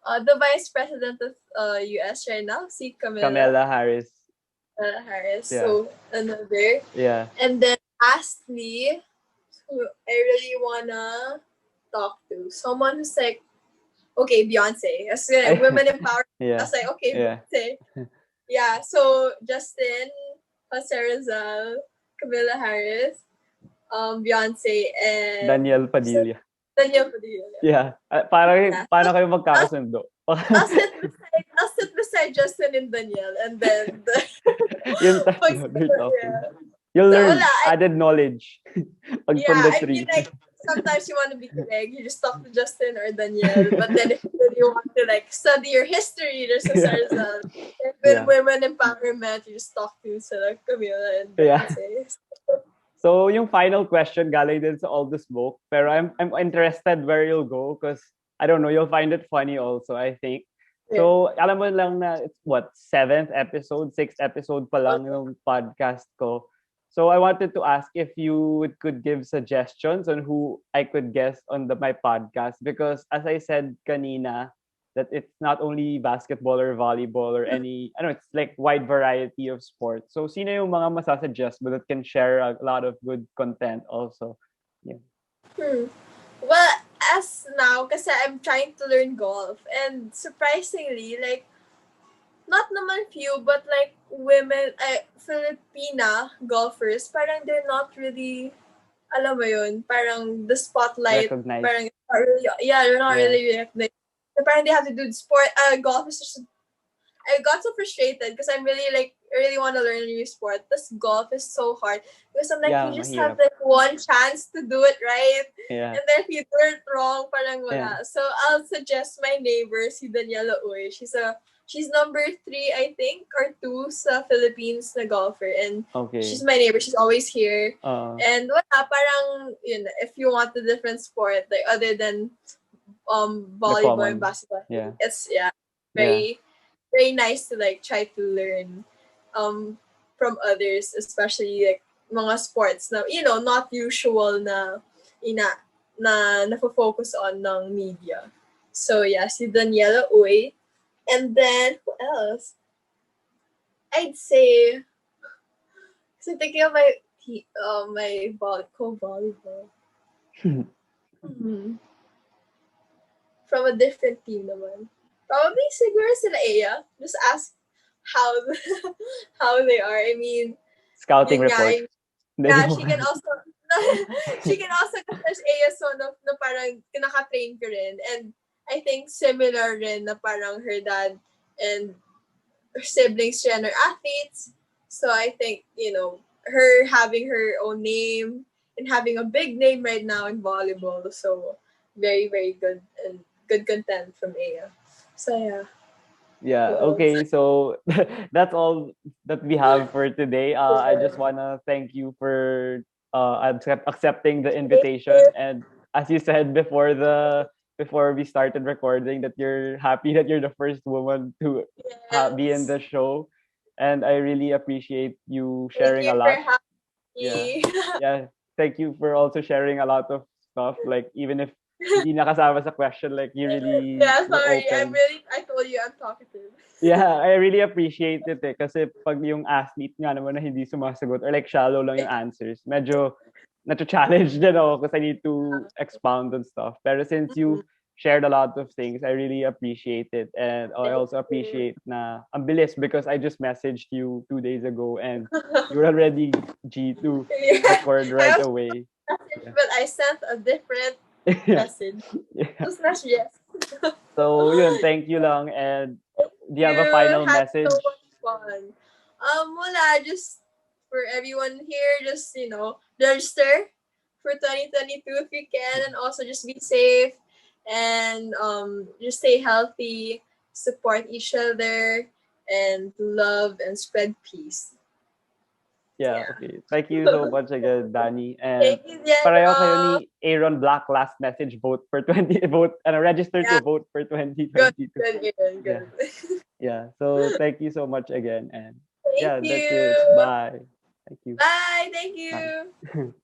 The vice president of US right now, si Camilla Kamala Harris. Harris. Yeah, So another. yeah. And then lastly, who I really wanna talk to someone who's like, okay, Beyonce. As women empowerment. I Yeah, was like, okay, yeah. Beyonce. Yeah. So Justin, Jose Rizal, Camilla Harris, Beyonce, and Daniel Padilla. Daniel Padilla. Yeah. Parang Yeah. paano kayo magkakasundo? I'll sit beside Justin and Danielle, and then Yung pag, tatlo, they're talking. yeah. You'll So, learn wala. added knowledge. Pag from Yeah, the I mean, three. like, sometimes you want to be correct, you just talk to Justin or Danielle. But then if you want to, like, study your history, there's a Yeah. Sarzal. And Yeah. with women empowerment, you just talk to sila Camila and Yeah. Beyonce. So yung final question galing din sa all the smoke, pero I'm interested where you'll go because I don't know, you'll find it funny also, I think. Yeah. So, alam mo lang na it's what, seventh episode, sixth episode pa lang yung podcast ko. So, I wanted to ask if you could give suggestions on who I could guest on my podcast because as I said kanina, that it's not only basketball or volleyball or any, I don't know, it's like wide variety of sports. So, sino yung mga masasuggest mo that can share a lot of good content also? Yeah. Well, as now, kasi I'm trying to learn golf. And surprisingly, like, not naman few, but like women, Filipina golfers, parang they're not really, alam mo yun, parang the spotlight, Recognize. parang, yeah, they're not Yeah. really recognized. Parang they have to do the sport, golf is just, I got so frustrated because I'm really like, I really want to learn a new sport. This golf is so hard because I'm like, Yeah, you just mahirap. have like one chance to do it right. Yeah. And then if you do it wrong, parang wala. Yeah. So I'll suggest my neighbor, si Daniela Uy. She's number 3, I think, or 2 sa Philippines na golfer. And Okay. she's my neighbor. She's always here. And wala, parang, yun, if you want a different sport, like other than volleyball and basketball, yeah. it's, very, very nice to like try to learn from others, especially like mga sports na, not usual na nafo-focus on ng media. So yeah, si Daniela Uy. And then, who else? I'd say, kasi thinking of my co-volleyball. From a different team naman. Probably siguro sila Aya. Just ask how how they are. I mean, scouting report. Yeah, she can also because there's Aya so na parang naka-train ko rin. And I think similar rin na parang her dad and her siblings rin are athletes. So I think, her having her own name and having a big name right now in volleyball. So very, very good and good content from Aya. So yeah. Yeah, okay. So that's all that we have for today. I just want to thank you for accepting the invitation. And as you said before we started recording, that you're happy that you're the first woman to be in the show. And I really appreciate you sharing a lot. Yeah. Yeah. Thank you for also sharing a lot of stuff. Like even if hindi nakasama sa question, like you really sorry. open. I told you I'm talkative. Yeah, I really appreciate it kasi pag yung athlete nga naman na hindi sumasagot or like shallow lang yung answers, medyo na-challenge din ako because I need to expound on stuff. Pero since you shared a lot of things, I really appreciate it. And I also appreciate na ang bilis because I just messaged you 2 days ago and you're already G2 record right away. But I sent a different message. Just message yes. So yun, thank you lang. And do you have a final message? So much fun. Wala, just for everyone here, just, register for 2022 if you can, and also just be safe and just stay healthy, support each other, and love and spread peace. Yeah, Yeah. okay. Thank you so much again, Dani. And Thank you, pareho kayo Diego. ni Aaron Black last message vote for 20 vote and register Yeah, to vote for good, 2022. good, good, Yeah. good. Yeah. So thank you so much again and Thank yeah, that's it. you. Bye. Thank you. Bye. Thank Bye. you.